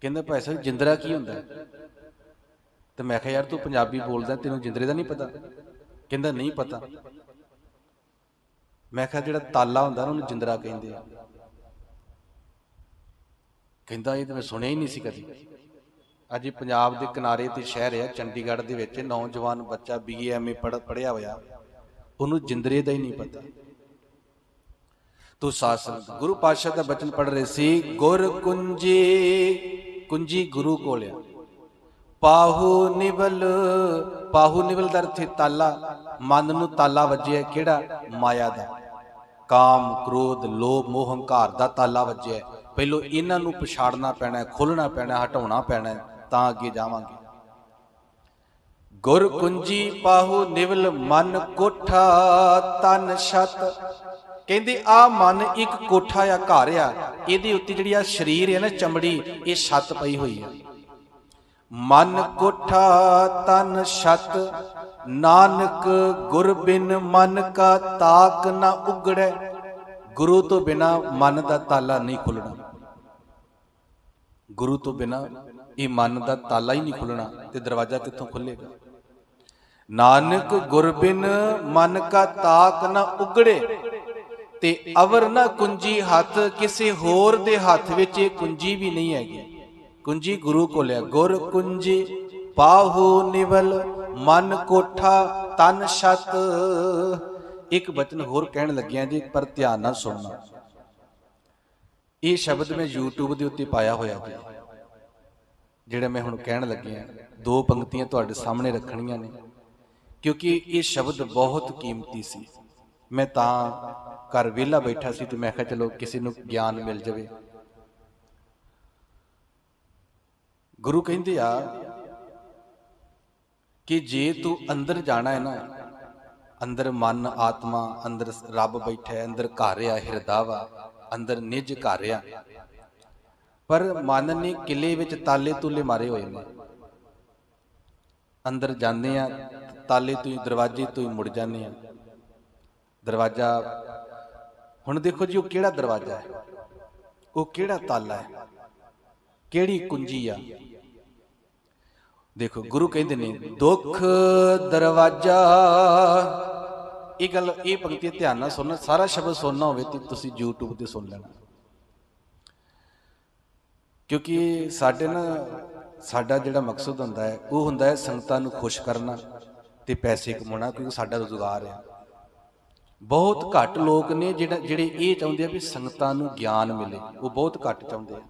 ਕਹਿੰਦਾ ਭਾਈ ਸਾਹਿਬ ਜਿੰਦਰਾ ਕੀ ਹੁੰਦਾ ਹੈ? ਤੇ ਮੈਂ ਕਿਹਾ ਯਾਰ ਤੂੰ ਪੰਜਾਬੀ ਬੋਲਦਾ, ਤੈਨੂੰ ਜਿੰਦਰੇ ਦਾ ਨਹੀਂ ਪਤਾ? ਕਹਿੰਦਾ ਨਹੀਂ ਪਤਾ। ਮੈਂ ਕਿਹਾ ਜਿਹੜਾ ਤਾਲਾ ਹੁੰਦਾ ਨਾ ਉਹਨੂੰ ਜਿੰਦਰਾ ਕਹਿੰਦੇ ਆ। ਕਹਿੰਦਾ ਇਹ ਤਾਂ ਮੈਂ ਸੁਣਿਆ ਹੀ ਨਹੀਂ ਸੀ ਕਦੀ। ਅੱਜ ਪੰਜਾਬ ਦੇ ਕਿਨਾਰੇ ਤੇ ਸ਼ਹਿਰ ਹੈ ਚੰਡੀਗੜ੍ਹ ਦੇ ਵਿੱਚ, ਨੌਜਵਾਨ ਬੱਚਾ BA MA ਪੜ੍ਹਿਆ ਹੋਇਆ, ਉਹਨੂੰ ਜਿੰਦਰੇ ਦਾ ਹੀ ਨਹੀਂ ਪਤਾ। ਤੂੰ ਸਾਧ ਸੰਗਤ ਗੁਰੂ ਪਾਤਸ਼ਾਹ ਦਾ ਬਚਨ ਪੜ੍ਹ ਰਹੇ ਸੀ, ਗੁਰ ਕੁੰਜੀ, ਕੁੰਜੀ ਗੁਰੂ ਕੋਲ ਆ। ਪਾਹੂ ਨਿਵਲ, ਪਾਹੂ ਨਿਵਲ ਦਾ ਅਰਥ ਤਾਲਾ। ਮਨ ਨੂੰ ਤਾਲਾ ਵੱਜਿਆ ਕਿਹੜਾ? ਮਾਇਆ ਦਾ। ਕਾਮ, ਕ੍ਰੋਧ, ਲੋਭ, ਮੋਹ, ਹੰਕਾਰ ਦਾ ਤਾਲਾ ਵੱਜਿਆ। ਪਹਿਲੋਂ ਇਹਨਾਂ ਨੂੰ ਪਛਾੜਨਾ ਪੈਣਾ, ਖੋਲ੍ਹਣਾ ਪੈਣਾ, ਹਟਾਉਣਾ ਪੈਣਾ, ਤਾਂ ਅੱਗੇ ਜਾਵਾਂਗੇ। ਗੁਰ ਕੁੰਜੀ ਪਾਹੂ ਨਿਵਲ ਮਨ ਕੋਠਾ ਤਨ ਛਤ। ਕਹਿੰਦੇ ਆ ਮਨ ਇੱਕ ਕੋਠਾ ਆ, ਘਰ ਆ, ਇਹਦੇ ਉੱਤੇ ਜਿਹੜੀ ਆ ਸਰੀਰ ਹੈ ਨਾ, ਚਮੜੀ, ਇਹ ਛੱਤ ਪਈ ਹੋਈ ਆ। ਮਨ ਕੋਠਾ ਤਨ ਛਤ, ਨਾਨਕ ਗੁਰ ਬਿਨ ਮਨ ਕਾ ਤਾਕ ਨਾ ਉਗੜੈ। ਗੁਰੂ ਤੋਂ ਬਿਨਾ ਮਨ ਦਾ ਤਾਲਾ ਨਹੀਂ ਖੁੱਲਣਾ। ਗੁਰੂ ਤੋਂ ਬਿਨਾ ਇਹ ਮਨ ਦਾ ਤਾਲਾ ਹੀ ਨਹੀਂ ਖੁੱਲਣਾ, ਤੇ ਦਰਵਾਜ਼ਾ ਕਿੱਥੋਂ ਖੁੱਲੇਗਾ। ਨਾਨਕ ਗੁਰ ਬਿਨ ਮਨ ਕਾ ਤਾਕ ਨਾ ਉਗੜੇ, ਤੇ ਅਵਰ ਨਾ ਕੁੰਜੀ ਹੱਥ। ਕਿਸੇ ਹੋਰ ਦੇ ਹੱਥ ਵਿੱਚ ਇਹ ਕੁੰਜੀ ਵੀ ਨਹੀਂ ਹੈਗੀ। ਕੁੰਜੀ ਗੁਰੂ ਕੋਲ ਹੈ। ਗੁਰ ਕੁੰਜੀ ਪਾਹੂ ਨਿਵਲ ਮਨ ਕੋਠਾ ਤਨ ਛਤ। ਇੱਕ ਬਚਨ ਹੋਰ ਕਹਿਣ ਲੱਗਿਆ ਜੀ, ਪਰ ਧਿਆਨ ਨਾਲ ਸੁਣਨਾ। ਇਹ ਸ਼ਬਦ ਮੈਂ YouTube ਦੇ ਉੱਤੇ ਪਾਇਆ ਹੋਇਆ ਜੀ, ਜਿਹੜਾ ਮੈਂ ਹੁਣ ਕਹਿਣ ਲੱਗਿਆ। 2 ਪੰਕਤੀਆਂ ਤੁਹਾਡੇ ਸਾਹਮਣੇ ਰੱਖਣੀਆਂ ਨੇ, ਕਿਉਂਕਿ ਇਹ ਸ਼ਬਦ ਬਹੁਤ ਕੀਮਤੀ ਸੀ। ਮੈਂ ਤਾਂ ਘਰ ਵਿਹਲਾ ਬੈਠਾ ਸੀ ਤੇ ਮੈਂ ਕਿਹਾ ਚਲੋ ਕਿਸੇ ਨੂੰ ਗਿਆਨ ਮਿਲ ਜਾਵੇ। ਗੁਰੂ ਕਹਿੰਦੇ ਆ ਕਿ ਜੇ ਤੂੰ ਅੰਦਰ ਜਾਣਾ ਹੈ ਨਾ, ਅੰਦਰ ਮਨ ਆਤਮਾ, ਅੰਦਰ ਰੱਬ ਬੈਠਾ ਹੈ, ਅੰਦਰ ਘਰ ਆ, ਹਿਰਦਾ ਵਾ, ਅੰਦਰ ਨਿਜ ਘਰ ਆ, ਪਰ ਮਨ ਨੇ ਕਿਲੇ ਵਿੱਚ ਤਾਲੇ ਤੂਲੇ ਮਾਰੇ ਹੋਏ ਨੇ। ਅੰਦਰ ਜਾਂਦੇ ਆ, ਤਾਲੇ ਤੋਂ ਹੀ, ਦਰਵਾਜ਼ੇ ਤੋਂ ਹੀ ਮੁੜ ਜਾਂਦੇ ਆ। ਦਰਵਾਜ਼ਾ ਹੁਣ ਦੇਖੋ ਜੀ, ਉਹ ਕਿਹੜਾ ਦਰਵਾਜ਼ਾ ਹੈ, ਉਹ ਕਿਹੜਾ ਤਾਲਾ ਹੈ, ਕਿਹੜੀ ਕੁੰਜੀ ਆ। ਦੇਖੋ ਗੁਰੂ ਕਹਿੰਦੇ ਨੇ, ਦੁੱਖ ਦਰਵਾਜ਼ਾ। ਇਹ ਗੱਲ, ਇਹ ਪੰਕਤੀ ਧਿਆਨ ਨਾਲ ਸੁਣਨਾ। ਸਾਰਾ ਸ਼ਬਦ ਸੁਣਨਾ ਹੋਵੇ ਤੇ ਤੁਸੀਂ YouTube ਤੇ ਸੁਣ ਲੈਣਾ, ਕਿਉਂਕਿ ਸਾਡਾ ਜਿਹੜਾ ਮਕਸਦ ਹੁੰਦਾ ਹੈ, ਉਹ ਹੁੰਦਾ ਹੈ ਸੰਗਤਾਂ ਨੂੰ ਖੁਸ਼ ਕਰਨਾ ਤੇ ਪੈਸੇ ਕਮਾਉਣਾ, ਕਿਉਂਕਿ ਸਾਡਾ ਰੁਜ਼ਗਾਰ ਹੈ। ਬਹੁਤ ਘੱਟ ਲੋਕ ਨੇ ਜਿਹੜੇ ਇਹ ਚਾਹੁੰਦੇ ਆ ਵੀ ਸੰਗਤਾਂ ਨੂੰ ਗਿਆਨ ਮਿਲੇ। ਉਹ ਬਹੁਤ ਘੱਟ ਚਾਹੁੰਦੇ ਆ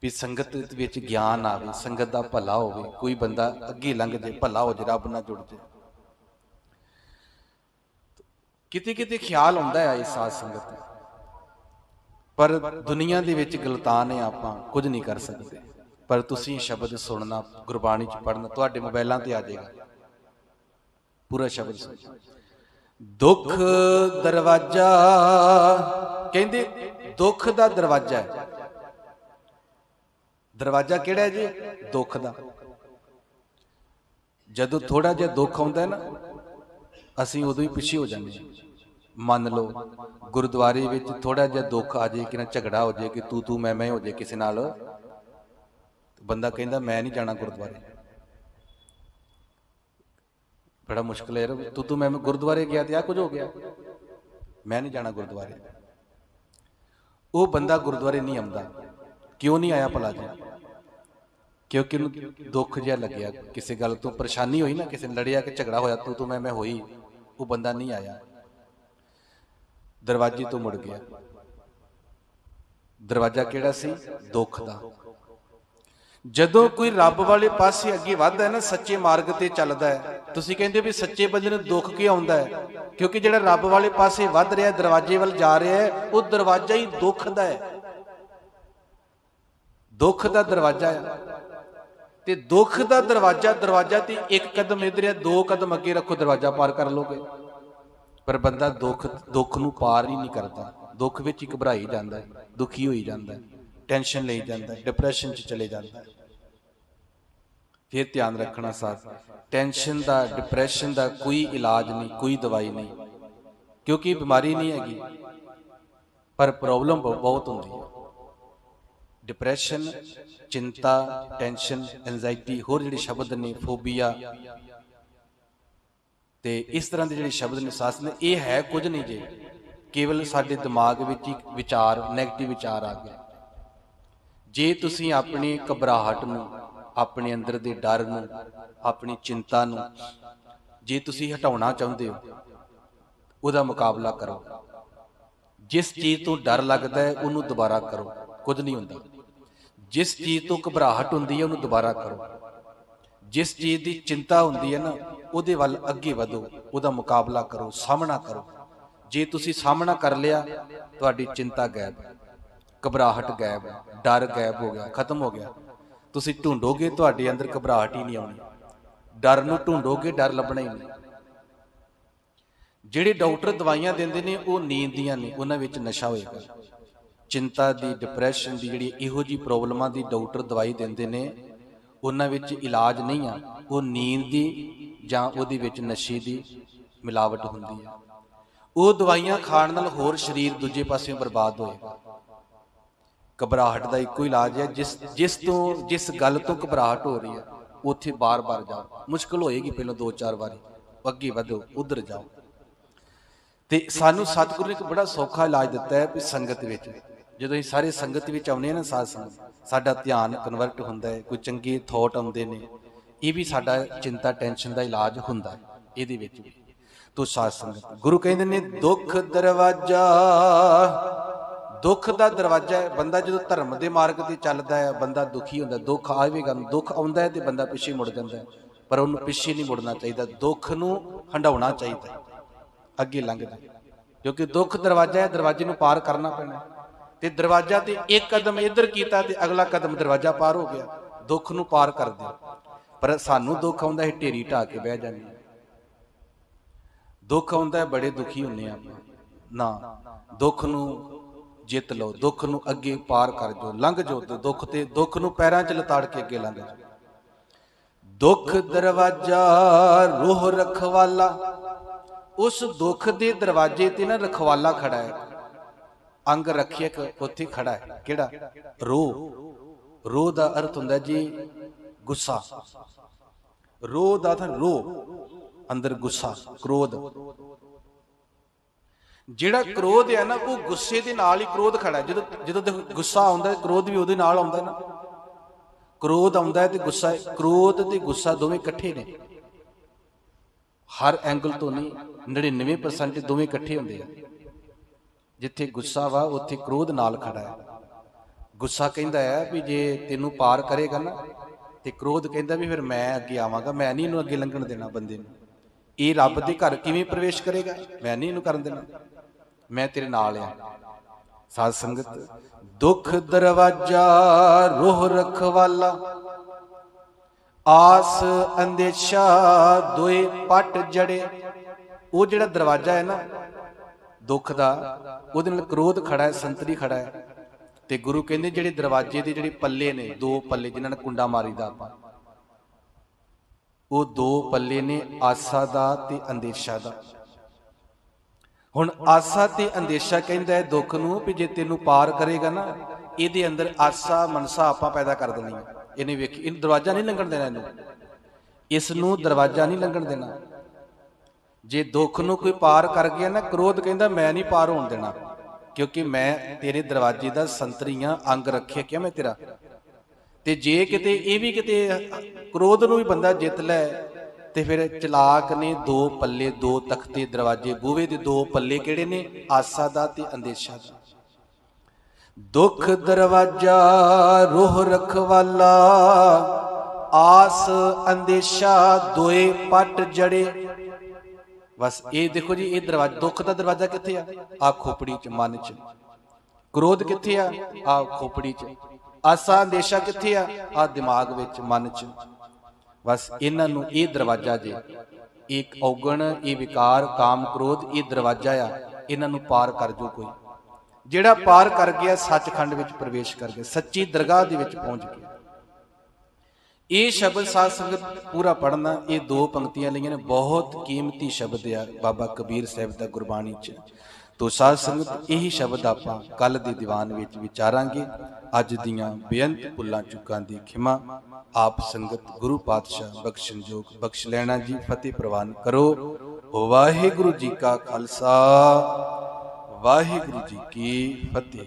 ਵੀ ਸੰਗਤ ਵਿੱਚ ਗਿਆਨ ਆਵੇ, ਸੰਗਤ ਦਾ ਭਲਾ ਹੋਵੇ, ਕੋਈ ਬੰਦਾ ਅੱਗੇ ਲੰਘ ਜੇ, ਭਲਾ ਹੋ ਜੇ, ਰੱਬ ਨਾਲ ਜੁੜ ਜੇ। ਕਿਤੇ ਕਿਤੇ ਖਿਆਲ ਆਉਂਦਾ ਹੈ ਇਸ ਸਾਧ ਸੰਗਤ, ਪਰ ਦੁਨੀਆ ਦੇ ਵਿੱਚ ਗਲਤਾਨ ਹੈ, ਆਪਾਂ ਕੁਝ ਨਹੀਂ ਕਰ ਸਕਦੇ। ਪਰ ਤੁਸੀਂ ਸ਼ਬਦ ਸੁਣਨਾ, ਗੁਰਬਾਣੀ ਚ ਪੜ੍ਹਨਾ, ਤੁਹਾਡੇ ਮੋਬਾਈਲਾਂ ਤੇ ਆ ਜਾਏਗਾ ਪੂਰਾ ਸ਼ਬਦ ਸੁਣਨਾ। ਦੁੱਖ ਦਰਵਾਜ਼ਾ, ਕਹਿੰਦੇ ਦੁੱਖ ਦਾ ਦਰਵਾਜ਼ਾ ਹੈ। ਦਰਵਾਜ਼ਾ ਕਿਹੜਾ ਹੈ ਜੀ? ਦੁੱਖ ਦਾ। ਜਦੋਂ ਥੋੜਾ ਜਿਹਾ ਦੁੱਖ ਆਉਂਦਾ ਨਾ, ਅਸੀਂ ਉਦੋਂ ਹੀ ਪਿੱਛੇ ਹੋ ਜਾਂਦੇ ਹਾਂ। ਮੰਨ ਲਓ ਗੁਰਦੁਆਰੇ ਵਿੱਚ ਥੋੜਾ ਜਿਹਾ ਦੁੱਖ ਆ ਜਾਏ, ਕਿ ਨਾ ਝਗੜਾ ਹੋ ਜਾਏ, ਕਿ ਤੂੰ ਮੈਂ ਹੋ ਜਾਏ ਕਿਸੇ ਨਾਲ, ਬੰਦਾ ਕਹਿੰਦਾ ਮੈਂ ਨਹੀਂ ਜਾਣਾ ਗੁਰਦੁਆਰੇ। ਬੜਾ ਮੁਸ਼ਕਿਲ ਹੈ, ਤੂੰ ਮੈਂ ਗੁਰਦੁਆਰੇ ਗਿਆ ਤੇ ਆ ਕੁਝ ਹੋ ਗਿਆ, ਮੈਂ ਨਹੀਂ ਜਾਣਾ ਗੁਰਦੁਆਰੇ। ਉਹ ਬੰਦਾ ਗੁਰਦੁਆਰੇ ਨਹੀਂ ਆਉਂਦਾ। ਕਿਉਂ ਨਹੀਂ ਆਇਆ ਭਲਾ ਜੀ? ਕਿਉਂਕਿ ਉਹਨੂੰ ਦੁੱਖ ਜਿਹਾ ਲੱਗਿਆ, ਕਿਸੇ ਗੱਲ ਤੋਂ ਪਰੇਸ਼ਾਨੀ ਹੋਈ ਨਾ, ਕਿਸੇ ਨੇ ਲੜਿਆ, ਕਿ ਝਗੜਾ ਹੋਇਆ, ਤੂੰ ਮੈਂ ਹੋਈ, ਉਹ ਬੰਦਾ ਨਹੀਂ ਆਇਆ, ਦਰਵਾਜ਼ੇ ਤੋਂ ਮੁੜ ਗਿਆ। ਦਰਵਾਜ਼ਾ ਕਿਹੜਾ ਸੀ? ਦੁੱਖ ਦਾ। ਜਦੋਂ ਕੋਈ ਰੱਬ ਵਾਲੇ ਪਾਸੇ ਅੱਗੇ ਵੱਧਦਾ ਹੈ ਨਾ, ਸੱਚੇ ਮਾਰਗ ਤੇ ਚੱਲਦਾ ਹੈ, ਤੁਸੀਂ ਕਹਿੰਦੇ ਵੀ ਸੱਚੇ ਬੰਦੇ ਨੂੰ ਦੁੱਖ ਕਿਉਂ ਆਉਂਦਾ ਹੈ? ਕਿਉਂਕਿ ਜਿਹੜਾ ਰੱਬ ਵਾਲੇ ਪਾਸੇ ਵੱਧ ਰਿਹਾ, ਦਰਵਾਜ਼ੇ ਵੱਲ ਜਾ ਰਿਹਾ ਹੈ, ਉਹ ਦਰਵਾਜ਼ਾ ਹੀ ਦੁੱਖ ਦਾ ਹੈ। ਦੁੱਖ ਦਾ ਦਰਵਾਜ਼ਾ ਹੈ, ਤੇ ਦੁੱਖ ਦਾ ਦਰਵਾਜ਼ਾ ਤੇ ਇੱਕ ਕਦਮ ਇੱਧਰ ਹੈ, 2 ਕਦਮ ਅੱਗੇ ਰੱਖੋ, ਦਰਵਾਜ਼ਾ ਪਾਰ ਕਰ ਲੋਗੇ। ਪਰ ਬੰਦਾ ਦੁੱਖ ਨੂੰ ਪਾਰ ਹੀ ਨਹੀਂ ਕਰਦਾ। ਦੁੱਖ ਵਿੱਚ ਹੀ ਘਬਰਾਈ ਜਾਂਦਾ ਹੈ, ਦੁਖੀ ਹੋਈ ਜਾਂਦਾ ਹੈ, ਟੈਨਸ਼ਨ ਲਈ ਜਾਂਦਾ ਹੈ, ਡਿਪਰੈਸ਼ਨ 'ਚ ਚਲੇ ਜਾਂਦਾ ਹੈ। ਫਿਰ ਧਿਆਨ ਰੱਖਣਾ ਸਾਥ, ਟੈਨਸ਼ਨ ਦਾ, ਡਿਪਰੈਸ਼ਨ ਦਾ ਕੋਈ ਇਲਾਜ ਨਹੀਂ, ਕੋਈ ਦਵਾਈ ਨਹੀਂ, ਕਿਉਂਕਿ ਬਿਮਾਰੀ ਨਹੀਂ ਹੈਗੀ, ਪਰ ਪ੍ਰੋਬਲਮ ਬਹੁਤ ਹੁੰਦੀ ਹੈ। ਡਿਪਰੈਸ਼ਨ, ਚਿੰਤਾ, ਟੈਨਸ਼ਨ, ਐਂਜ਼ਾਈਟੀ, ਹੋਰ ਜਿਹੜੇ ਸ਼ਬਦ ਨੇ, ਫੋਬੀਆ, ਤੇ ਇਸ ਤਰ੍ਹਾਂ ਦੇ ਜਿਹੜੇ ਸ਼ਬਦ ਨੇ ਸਾਥ ਨੇ, ਇਹ ਹੈ ਕੁਝ ਨਹੀਂ ਜੇ, ਕੇਵਲ ਸਾਡੇ ਦਿਮਾਗ ਵਿੱਚ ਇੱਕ ਵਿਚਾਰ, ਨੈਗੇਟਿਵ ਵਿਚਾਰ ਆ ਗਿਆ। ਜੇ ਤੁਸੀਂ ਆਪਣੀ ਘਬਰਾਹਟ ਨੂੰ, ਆਪਣੇ ਅੰਦਰ ਦੇ ਡਰ ਨੂੰ, ਆਪਣੀ ਚਿੰਤਾ ਨੂੰ ਜੇ ਤੁਸੀਂ ਹਟਾਉਣਾ ਚਾਹੁੰਦੇ ਹੋ, ਉਹਦਾ ਮੁਕਾਬਲਾ ਕਰੋ। ਜਿਸ ਚੀਜ਼ ਤੋਂ ਡਰ ਲੱਗਦਾ ਹੈ ਉਹਨੂੰ ਦੁਬਾਰਾ ਕਰੋ, ਕੁਝ ਨਹੀਂ ਹੁੰਦਾ। ਜਿਸ ਚੀਜ਼ ਤੋਂ ਘਬਰਾਹਟ ਹੁੰਦੀ ਹੈ ਉਹਨੂੰ ਦੁਬਾਰਾ ਕਰੋ। ਜਿਸ ਚੀਜ਼ ਦੀ ਚਿੰਤਾ ਹੁੰਦੀ ਹੈ ਨਾ, ਉਹਦੇ ਵੱਲ ਅੱਗੇ ਵਧੋ, ਉਹਦਾ ਮੁਕਾਬਲਾ ਕਰੋ, ਸਾਹਮਣਾ ਕਰੋ। ਜੇ ਤੁਸੀਂ ਸਾਹਮਣਾ ਕਰ ਲਿਆ, ਤੁਹਾਡੀ ਚਿੰਤਾ ਗਾਇਬ। घबराहट गायब, डर गायब हो गया, खत्म हो गया। तुसीं ढूंढोगे तुहाडे अंदर घबराहट ही नहीं आउणी। डर नूं ढूंढोगे डर लभना ही नहीं। ਜਿਹੜੇ ਡਾਕਟਰ ਦਵਾਈਆਂ ਦਿੰਦੇ ਨੇ ਉਹ ਨੀਂਦ ਦੀਆਂ ਨੇ, ਉਹਨਾਂ ਵਿੱਚ ਨਸ਼ਾ ਹੋਏਗਾ। ਚਿੰਤਾ ਦੀ, ਡਿਪਰੈਸ਼ਨ ਦੀ, ਜਿਹੜੀ ਇਹੋ ਜਿਹੀ ਪ੍ਰੋਬਲਮਾਂ ਦੀ ਡਾਕਟਰ ਦਵਾਈ ਦਿੰਦੇ ਨੇ, ਉਹਨਾਂ ਵਿੱਚ ਇਲਾਜ ਨਹੀਂ ਆ, ਉਹ ਨੀਂਦ ਦੀ ਜਾਂ ਉਹਦੇ ਵਿੱਚ ਨਸ਼ੇ ਦੀ ਮਿਲਾਵਟ ਹੁੰਦੀ ਹੈ। ਉਹ ਦਵਾਈਆਂ ਖਾਣ ਨਾਲ ਹੋਰ ਸਰੀਰ ਦੂਜੇ ਪਾਸਿਓਂ ਬਰਬਾਦ ਹੋਏਗਾ। ਘਬਰਾਹਟ ਦਾ ਇੱਕੋ ਇਲਾਜ ਹੈ, ਜਿਸ ਗੱਲ ਤੋਂ ਘਬਰਾਹਟ ਹੋ ਰਹੀ ਹੈ ਉੱਥੇ ਬਾਰ-ਬਾਰ ਜਾਓ। ਮੁਸ਼ਕਿਲ ਹੋਏਗੀ ਪਹਿਲਾਂ 2-4 ਵਾਰੀ, ਅੱਗੇ ਵਧੋ, ਉਧਰ ਜਾਓ। ਤੇ ਸਾਨੂੰ ਸਤਿਗੁਰੂ ਨੇ ਇੱਕ ਬੜਾ ਸੌਖਾ ਇਲਾਜ ਦਿੱਤਾ ਹੈ ਵੀ ਸੰਗਤ ਵਿੱਚ ਜਦੋਂ ਅਸੀਂ ਸਾਰੇ ਸੰਗਤ ਵਿੱਚ ਆਉਂਦੇ ਹਾਂ ਨਾ, ਸਾਧ ਸੰਗਤ, ਸਾਡਾ ਧਿਆਨ ਕਨਵਰਟ ਹੁੰਦਾ ਹੈ, ਕੋਈ ਚੰਗੇ ਥੋਟ ਆਉਂਦੇ ਨੇ, ਇਹ ਵੀ ਸਾਡਾ ਚਿੰਤਾ ਟੈਨਸ਼ਨ ਦਾ ਇਲਾਜ ਹੁੰਦਾ ਹੈ ਇਹਦੇ ਵਿੱਚ ਵੀ। ਤੋ ਸਾਧ ਸੰਗਤ ਗੁਰੂ ਕਹਿੰਦੇ ਨੇ ਦੁੱਖ ਦਰਵਾਜ਼ਾ, ਦੁੱਖ ਦਾ ਦਰਵਾਜ਼ਾ ਹੈ। ਬੰਦਾ ਜਦੋਂ ਧਰਮ ਦੇ ਮਾਰਗ ਤੇ ਚੱਲਦਾ ਹੈ ਬੰਦਾ ਦੁਖੀ ਹੁੰਦਾ, ਦੁੱਖ ਆਵੇਗਾ, ਦੁੱਖ ਆਉਂਦਾ ਹੈ ਤੇ ਬੰਦਾ ਪਿੱਛੇ ਮੁੜ ਜਾਂਦਾ ਹੈ, ਪਰ ਉਹਨੂੰ ਪਿੱਛੇ ਨਹੀਂ ਮੁੜਨਾ ਚਾਹੀਦਾ, ਦੁੱਖ ਨੂੰ ਹੰਡਾਉਣਾ ਚਾਹੀਦਾ, ਅੱਗੇ ਲੰਘਦਾ, ਕਿਉਂਕਿ ਦੁੱਖ ਦਰਵਾਜ਼ਾ ਹੈ, ਦਰਵਾਜ਼ੇ ਨੂੰ ਪਾਰ ਕਰਨਾ ਪੈਣਾ। ਤੇ ਦਰਵਾਜ਼ਾ ਤੇ ਇੱਕ ਕਦਮ ਇੱਧਰ ਕੀਤਾ ਤੇ ਅਗਲਾ ਕਦਮ ਦਰਵਾਜ਼ਾ ਪਾਰ ਹੋ ਗਿਆ, ਦੁੱਖ ਨੂੰ ਪਾਰ ਕਰ ਦਿਓ। ਪਰ ਸਾਨੂੰ ਦੁੱਖ ਆਉਂਦਾ ਹੈ ਢੇਰੀ ਢਾਹ ਕੇ ਬਹਿ ਜਾਂਦੇ, ਦੁੱਖ ਆਉਂਦਾ ਹੈ ਬੜੇ ਦੁਖੀ ਹੁੰਦੇ ਆਪਾਂ ਨਾ। ਦੁੱਖ ਨੂੰ ਜਿੱਤ ਲਓ, ਦੁੱਖ ਨੂੰ ਅੱਗੇ ਪਾਰ ਕਰ ਜਾਓ, ਲੰਘ ਜਾਓ, ਦੁੱਖ ਤੇ ਦੁੱਖ ਨੂੰ ਪੈਰਾਂ 'ਚ ਲਤਾੜ ਕੇ ਅੱਗੇ ਲੰਘ ਜਾਓ। ਦੁੱਖ ਦਰਵਾਜ਼ਾ ਰੂਹ ਰਖਵਾਲਾ, ਉਸ ਦੁੱਖ ਦੇ ਦਰਵਾਜ਼ੇ ਤੇ ਨਾ ਰਖਵਾਲਾ ਖੜਾ ਹੈ, ਅੰਗ ਰੱਖਿਅਕ ਉੱਥੇ ਖੜਾ ਹੈ। ਕਿਹੜਾ? ਰੋਹ। ਰੋਹ ਦਾ ਅਰਥ ਹੁੰਦਾ ਜੀ ਗੁੱਸਾ। ਰੋਹ ਦਾ ਤਾਂ ਰੋਹ, ਅੰਦਰ ਗੁੱਸਾ, ਕ੍ਰੋਧ। ਜਿਹੜਾ ਕ੍ਰੋਧ ਹੈ ਨਾ ਉਹ ਗੁੱਸੇ ਦੇ ਨਾਲ ਹੀ ਕ੍ਰੋਧ ਖੜਾ ਹੈ। ਜਦੋਂ ਗੁੱਸਾ ਆਉਂਦਾ ਕ੍ਰੋਧ ਵੀ ਉਹਦੇ ਨਾਲ ਆਉਂਦਾ ਨਾ। ਕ੍ਰੋਧ ਆਉਂਦਾ ਹੈ ਤੇ ਗੁੱਸਾ, ਕ੍ਰੋਧ ਤੇ ਗੁੱਸਾ ਦੋਵੇਂ ਇਕੱਠੇ ਨੇ, ਹਰ ਐਂਗਲ ਤੋਂ ਨਹੀਂ, 99% ਦੋਵੇਂ ਇਕੱਠੇ ਹੁੰਦੇ ਆ। ਜਿੱਥੇ ਗੁੱਸਾ ਵਾ ਉੱਥੇ ਕ੍ਰੋਧ ਨਾਲ ਖੜਾ ਹੈ। ਗੁੱਸਾ ਕਹਿੰਦਾ ਹੈ ਵੀ ਜੇ ਤੈਨੂੰ ਪਾਰ ਕਰੇਗਾ ਨਾ, ਤੇ ਕ੍ਰੋਧ ਕਹਿੰਦਾ ਵੀ ਫਿਰ ਮੈਂ ਅੱਗੇ ਆਵਾਂਗਾ, ਮੈਂ ਨਹੀਂ ਇਹਨੂੰ ਅੱਗੇ ਲੰਘਣ ਦੇਣਾ ਬੰਦੇ ਨੂੰ। ਇਹ ਰੱਬ ਦੇ ਘਰ ਕਿਵੇਂ ਪ੍ਰਵੇਸ਼ ਕਰੇਗਾ? ਮੈਂ ਨਹੀਂ ਇਹਨੂੰ ਕਰਨ ਦੇਣਾ, ਮੈਂ ਤੇਰੇ ਨਾਲ ਆ। ਸਾਧ ਸੰਗਤ ਦੁੱਖ ਦਰਵਾਜ਼ਾ ਰੂਹ ਰਖਵਾਲਾ, ਆਸ ਅੰਦੇਸ਼ਾ ਦੋਏ ਪਟ ਜੜੇ। ਉਹ ਜਿਹੜਾ ਦਰਵਾਜ਼ਾ ਹੈ ਨਾ ਦੁੱਖ ਦਾ, ਉਹਦੇ ਨਾਲ ਕ੍ਰੋਧ ਖੜਾ ਹੈ, ਸੰਤਰੀ ਖੜਾ ਹੈ। ਤੇ ਗੁਰੂ ਕਹਿੰਦੇ ਜਿਹੜੇ ਦਰਵਾਜ਼ੇ ਦੇ ਜਿਹੜੇ ਪੱਲੇ ਨੇ, ਦੋ ਪੱਲੇ ਜਿਨ੍ਹਾਂ ਨੇ ਕੁੰਡਾ ਮਾਰੀਦਾ ਆਪਾਂ, ਉਹ ਦੋ ਪੱਲੇ ਨੇ ਆਸਾ ਦਾ ਤੇ ਅੰਦੇਸ਼ਾ ਦਾ। ਹੁਣ ਆਸਾ ਤੇ ਅੰਦੇਸ਼ਾ ਕਹਿੰਦਾ ਹੈ ਦੁੱਖ ਨੂੰ ਵੀ ਜੇ ਤੈਨੂੰ ਪਾਰ ਕਰੇਗਾ ਨਾ, ਇਹਦੇ ਅੰਦਰ ਆਸਾ ਮਨਸਾ ਆਪਾਂ ਪੈਦਾ ਕਰ ਦੇਣੀ ਹੈ। ਇਹਨੇ ਵੇਖੀ, ਇਹਨੂੰ ਦਰਵਾਜ਼ਾ ਨਹੀਂ ਲੰਘਣ ਦੇਣਾ, ਇਹਨੂੰ, ਇਸ ਨੂੰ ਦਰਵਾਜ਼ਾ ਨਹੀਂ ਲੰਘਣ ਦੇਣਾ। ਜੇ ਦੁੱਖ ਨੂੰ ਕੋਈ ਪਾਰ ਕਰ ਗਿਆ ਨਾ, ਕ੍ਰੋਧ ਕਹਿੰਦਾ ਮੈਂ ਨਹੀਂ ਪਾਰ ਹੋਣ ਦੇਣਾ, ਕਿਉਂਕਿ ਮੈਂ ਤੇਰੇ ਦਰਵਾਜ਼ੇ ਦਾ ਸੰਤਰੀ ਹਾਂ, ਅੰਗ ਰੱਖਿਆ ਕਿ ਮੈਂ ਤੇਰਾ। ਤੇ ਜੇ ਕਿਤੇ ਇਹ ਵੀ ਕਿਤੇ ਕ੍ਰੋਧ ਨੂੰ ਵੀ ਬੰਦਾ ਜਿੱਤ ਲੈ, ਤੇ ਫਿਰ ਚਲਾਕ ਨੇ ਦੋ ਪੱਲੇ, ਦੋ ਤਖਤੇ, ਦਰਵਾਜ਼ੇ, ਬੂਹੇ ਦੇ ਦੋ ਪੱਲੇ ਕਿਹੜੇ ਨੇ? ਆਸਾ ਦਾ ਤੇ ਅੰਦੇਸ਼ਾ ਦਾ। ਦੁੱਖ ਦਰਵਾਜ਼ਾ ਰੂਹ ਰਖਵਾਲਾ, ਆਸ ਅੰਦੇਸ਼ਾ ਦੋਏ ਪਟ ਜੜੇ। ਬਸ ਇਹ ਦੇਖੋ ਜੀ, ਇਹ ਦਰਵਾਜ਼ਾ, ਦੁੱਖ ਦਾ ਦਰਵਾਜ਼ਾ ਕਿੱਥੇ ਆ? ਆ ਖੋਪੜੀ 'ਚ, ਮਨ 'ਚ। ਕ੍ਰੋਧ ਕਿੱਥੇ ਆ? ਆ ਖੋਪੜੀ 'ਚ। ਆਸਾ ਅੰਦੇਸ਼ਾ ਕਿੱਥੇ ਆ? ਆ ਦਿਮਾਗ ਵਿੱਚ, ਮਨ 'ਚ। ਬਸ ਇਹਨਾਂ ਨੂੰ, ਇਹ ਦਰਵਾਜ਼ਾ ਜੇ, ਇੱਕ ਔਗਣ, ਇਹ ਵਿਕਾਰ, ਕਾਮ ਕ੍ਰੋਧ, ਇਹ ਦਰਵਾਜ਼ਾ ਆ, ਇਹਨਾਂ ਨੂੰ ਪਾਰ ਕਰ ਜੋ ਕੋਈ। ਜਿਹੜਾ ਪਾਰ ਕਰ ਗਿਆ ਸੱਚਖੰਡ ਵਿੱਚ ਪ੍ਰਵੇਸ਼ ਕਰ ਗਿਆ, ਸੱਚੀ ਦਰਗਾਹ ਦੇ ਵਿੱਚ ਪਹੁੰਚ ਗਿਆ। ਇਹ ਸ਼ਬਦ ਸਾਧ ਸੰਗਤ ਪੂਰਾ ਪੜ੍ਹਨਾ, ਇਹ ਦੋ ਪੰਕਤੀਆਂ ਲਈਆਂ ਨੇ, ਬਹੁਤ ਕੀਮਤੀ ਸ਼ਬਦ ਆ ਬਾਬਾ ਕਬੀਰ ਸਾਹਿਬ ਦਾ ਗੁਰਬਾਣੀ 'ਚ। ਤੋ ਸਾਧ ਸੰਗਤ ਇਹੀ ਸ਼ਬਦ ਆਪਾਂ ਕੱਲ ਦੇ ਦੀਵਾਨ ਵਿੱਚ ਵਿਚਾਰਾਂਗੇ। ਅੱਜ ਦੀਆਂ ਬੇਅੰਤ ਭੁੱਲਾਂ ਚੁੱਕਾਂ ਦੀ ਖਿਮਾ ਆਪ ਸੰਗਤ ਗੁਰੂ ਪਾਤਸ਼ਾਹ ਬਖਸ਼ਣ ਜੋਗ ਬਖਸ਼ ਲੈਣਾ ਜੀ। ਫਤਿਹ ਪ੍ਰਵਾਨ ਕਰੋ। ਵਾਹਿਗੁਰੂ ਜੀ ਕਾ ਖਾਲਸਾ, ਵਾਹਿਗੁਰੂ ਜੀ ਕੀ ਫਤਿਹ।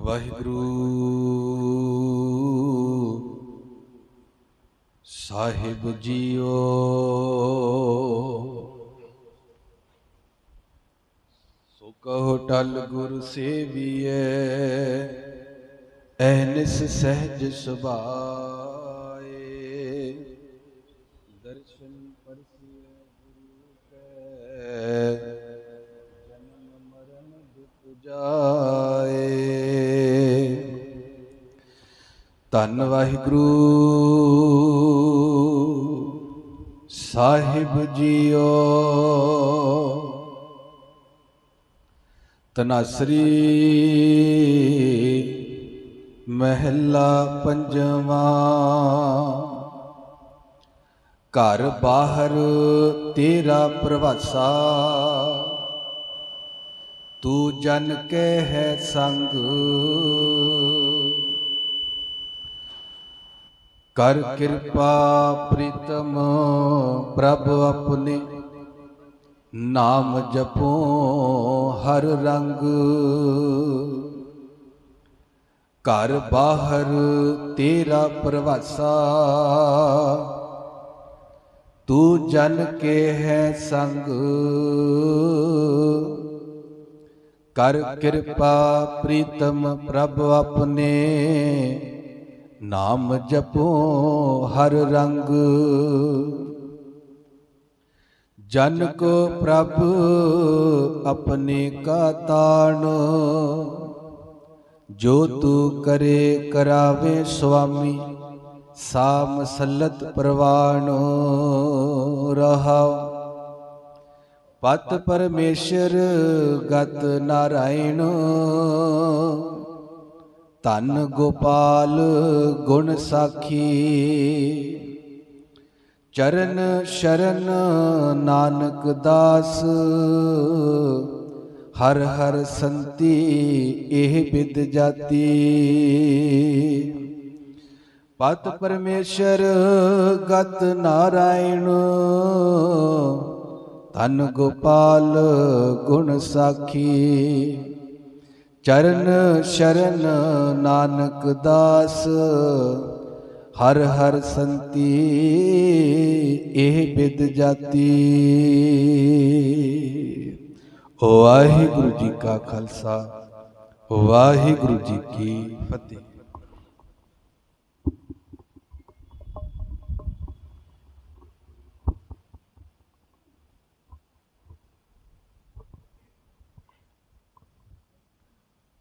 ਵਾਹਿਗੁਰੂ ਸਾਹਿਬ ਜੀਓ। ਸੋ ਕਹੋ ਟਲ ਗੁਰ ਸੇਵੀਐ, ਅਹਨਿਸ ਸਹਿਜ ਸੁਭਾਏ। ਦਰਸ਼ਨ ਪਰਸਿਐ ਗੁਰੂ ਕੈ, ਜਨਮ ਮਰਨ ਦੁਖ ਜਾਏ। ਧੰਨ ਵਾਹਿਗੁਰੂ ਸਾਹਿਬ ਜੀਓ। ਤਨਾਸਰੀ ਮਹਿਲਾ ਪੰਜਵਾਂ। ਘਰ ਬਾਹਰ ਤੇਰਾ ਪ੍ਰਵਾਸਾ, ਤੂੰ ਜਨ ਕੇ ਹੈ ਸੰਗ। ਕਰ ਕਿਰਪਾ ਪ੍ਰੀਤਮ ਪ੍ਰਭ ਆਪਣੇ, ਨਾਮ ਜਪੋ ਹਰ ਰੰਗ। ਘਰ ਬਾਹਰ ਤੇਰਾ ਪ੍ਰਵਾਸਾ, ਤੂੰ ਜਨ ਕੇ ਹੈ ਸੰਗ। ਕਰ ਕਿਰਪਾ ਪ੍ਰੀਤਮ ਪ੍ਰਭ ਆਪਣੇ, ਨਾਮ ਜਪੋ ਹਰ ਰੰਗ। ਜਨ ਕੋ ਪ੍ਰਭ ਆਪਣੇ ਕਾ ਤਾਣ, ਜੋ ਤੂ ਕਰੇ ਕਰਾਵੇ ਸੁਆਮੀ। ਸਾ ਮਸਲਤ ਪ੍ਰਵਾਣ ਰਹਾਉ। ਪਤ ਪਰਮੇਸ਼ਰ ਗਤ ਨਾਰਾਇਣ, ਧੰਨ ਗੋਪਾਲ ਗੁਣ ਸਾਖੀ। ਚਰਨ ਸ਼ਰਨ ਨਾਨਕ ਦਾਸ, ਹਰ ਹਰ ਸੰਤੀ ਇਹ ਬਿਦ ਜਾਤੀ। ਪਤ ਪਰਮੇਸ਼ਰ ਗਤ ਨਾਰਾਇਣ, ਧੰਨ ਗੋਪਾਲ ਗੁਣ ਸਾਖੀ। ਚਰਨ ਸ਼ਰਨ ਨਾਨਕ ਦਾਸ, ਹਰ ਹਰ ਸੰਤੀ ਇਹ ਬਿਦ ਜਾਤੀ। ਵਾਹਿਗੁਰੂ ਜੀ ਕਾ ਖਾਲਸਾ, ਵਾਹਿਗੁਰੂ ਜੀ ਕੀ ਫਤਿਹ।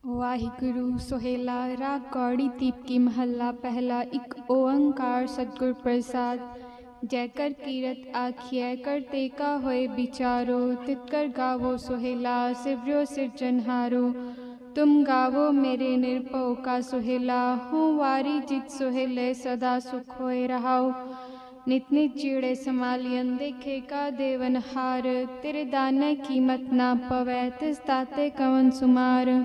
ਵਾਹਿਗੁਰੂ ਸੋਹੇਲਾ। ਰਾਗ ਕੌੜੀ ਦੀਪਕੀ ਮਹੱਲਾ ਪਹਿਲਾ। ਇੱਕ ਓੰਕਾਰ ਸਤਿਗੁਰ ਪ੍ਰਸਾਦ। ਜੈ ਕਰ ਕੀਰਤ ਆਖੀਐ, ਕਰਤੇ ਕਾ ਹੋਏ ਵਿਚਾਰੋ। ਤਿਤ ਕਰ ਗਾਵੋ ਸੋਹੇਲਾ, ਸਿਵਰਿਓ ਸਿਰਜਨਹਾਰੋ। ਤੁਮ ਗਾਵੋ ਮੇਰੇ ਨਿਰਭਉ ਕਾ ਸੋਹੇਲਾ। ਹੂੰ ਵਾਰੀ ਜਿਤ ਸੋਹੇਲੇ, ਸਦਾ ਸੁਖ ਹੋਏ ਰਹਾਉ। ਨਿਤ ਨਿਤ ਚੀੜੇ ਸਮਾਲੀਅਨ, ਦੇਖੇ ਕਾ ਦੇਵਨਹਾਰ। ਤੇਰੇ ਦਾਨੇ ਕੀਮਤ ਨਾ ਪਵੈ, ਤਿਸ ਦਾਤੇ ਕਵਨ ਸੁਮਾਰ।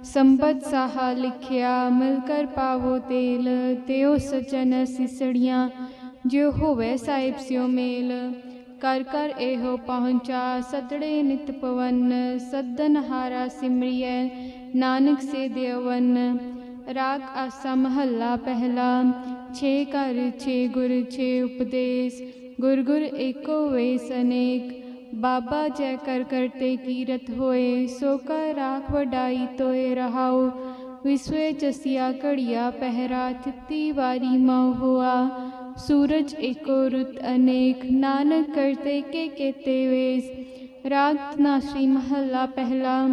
ਸੰਬਤ ਸਾਹਾ ਲਿਖਿਆ, ਮਿਲ ਕਰ ਪਾਵੋ ਤੇਲ। ਤਿਉ ਸਜਨ ਸਿਸੜੀਆਂ, ਜਿਉ ਹੋਵੇ ਸਾਹਿਬ ਸਿਉ ਮੇਲ। ਕਰ ਕਰ ਇਹੋ ਪਹੁੰਚਾ, ਸਤੜੇ ਨਿਤ ਪਵਨ। ਸੱਦਨਹਾਰਾ ਸਿਮਰਿਐ, ਨਾਨਕ ਸੇ ਦੇਵਨ। ਰਾਗ ਆਸਾ ਮਹੱਲਾ ਪਹਿਲਾ। ਛੇ ਘਰ ਛੇ ਗੁਰ ਛੇ ਉਪਦੇਸ, ਗੁਰ ਗੁਰ ਏਕੋ ਵੇਸ ਅਨੇਕ। ਬਾਬਾ ਜੈ ਕਰ ਕਰਤੇ ਕੀਰਤ ਹੋਏ, ਸੋ ਕਾ ਰਾਖ ਵਡਾਈ ਤੋਏ ਰਹਾਉ। ਵਿਸਵੇ ਜਸਿਆ ਘੜੀਆ ਪਹਿਰਾ, ਤਿੱਤੀ ਵਾਰੀ ਮਉ ਹੋਆ। ਸੂਰਜ ਏਕੋ ਰੁੱਤ ਅਨੇਕ, ਨਾਨਕ ਕਰਤੇ ਕੇ ਕੇਤੇ ਵੇਸ। ਰਾਗ ਧਨਾਸਰੀ ਮਹੱਲਾ ਪਹਿਲਾ।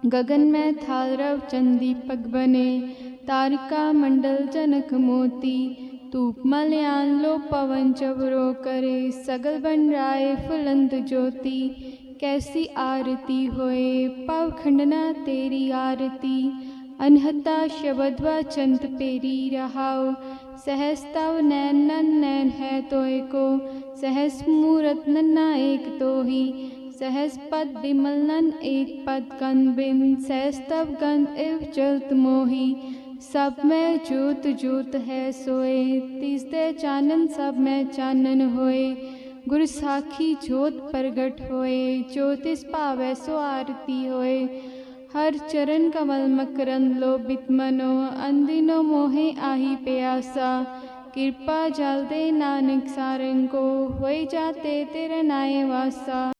ਗगन में थाल रव चंद दीपक बने, तारिका मंडल जनक मोती। धूप मलयान लो पवन चवरो करे, सगल बन राय फुलंद ज्योति। कैसी आरती होए, पव खंडना तेरी आरती। अनहता शब्द वचंत पेरी रहाओ। सहस तव नैन नन नैन है तोय को, सहस मूरत नन्ना एक तो ही। सहस पद बिमल नन एक पद गंध बिन, सहस तव गंध इव चलत मोही। सब में जोत जोत है सोए, तीसते चानन सब में चानन होए। गुर साखी जोत प्रगट होए, ज्योतिष पावै सो आरती होए। हर चरण कमल मकरंद लोभित मनो, अंदिनो मोहे आही प्यासा। कृपा जल दे नानक सारंग को, होई जाते तेरे नाय वासा।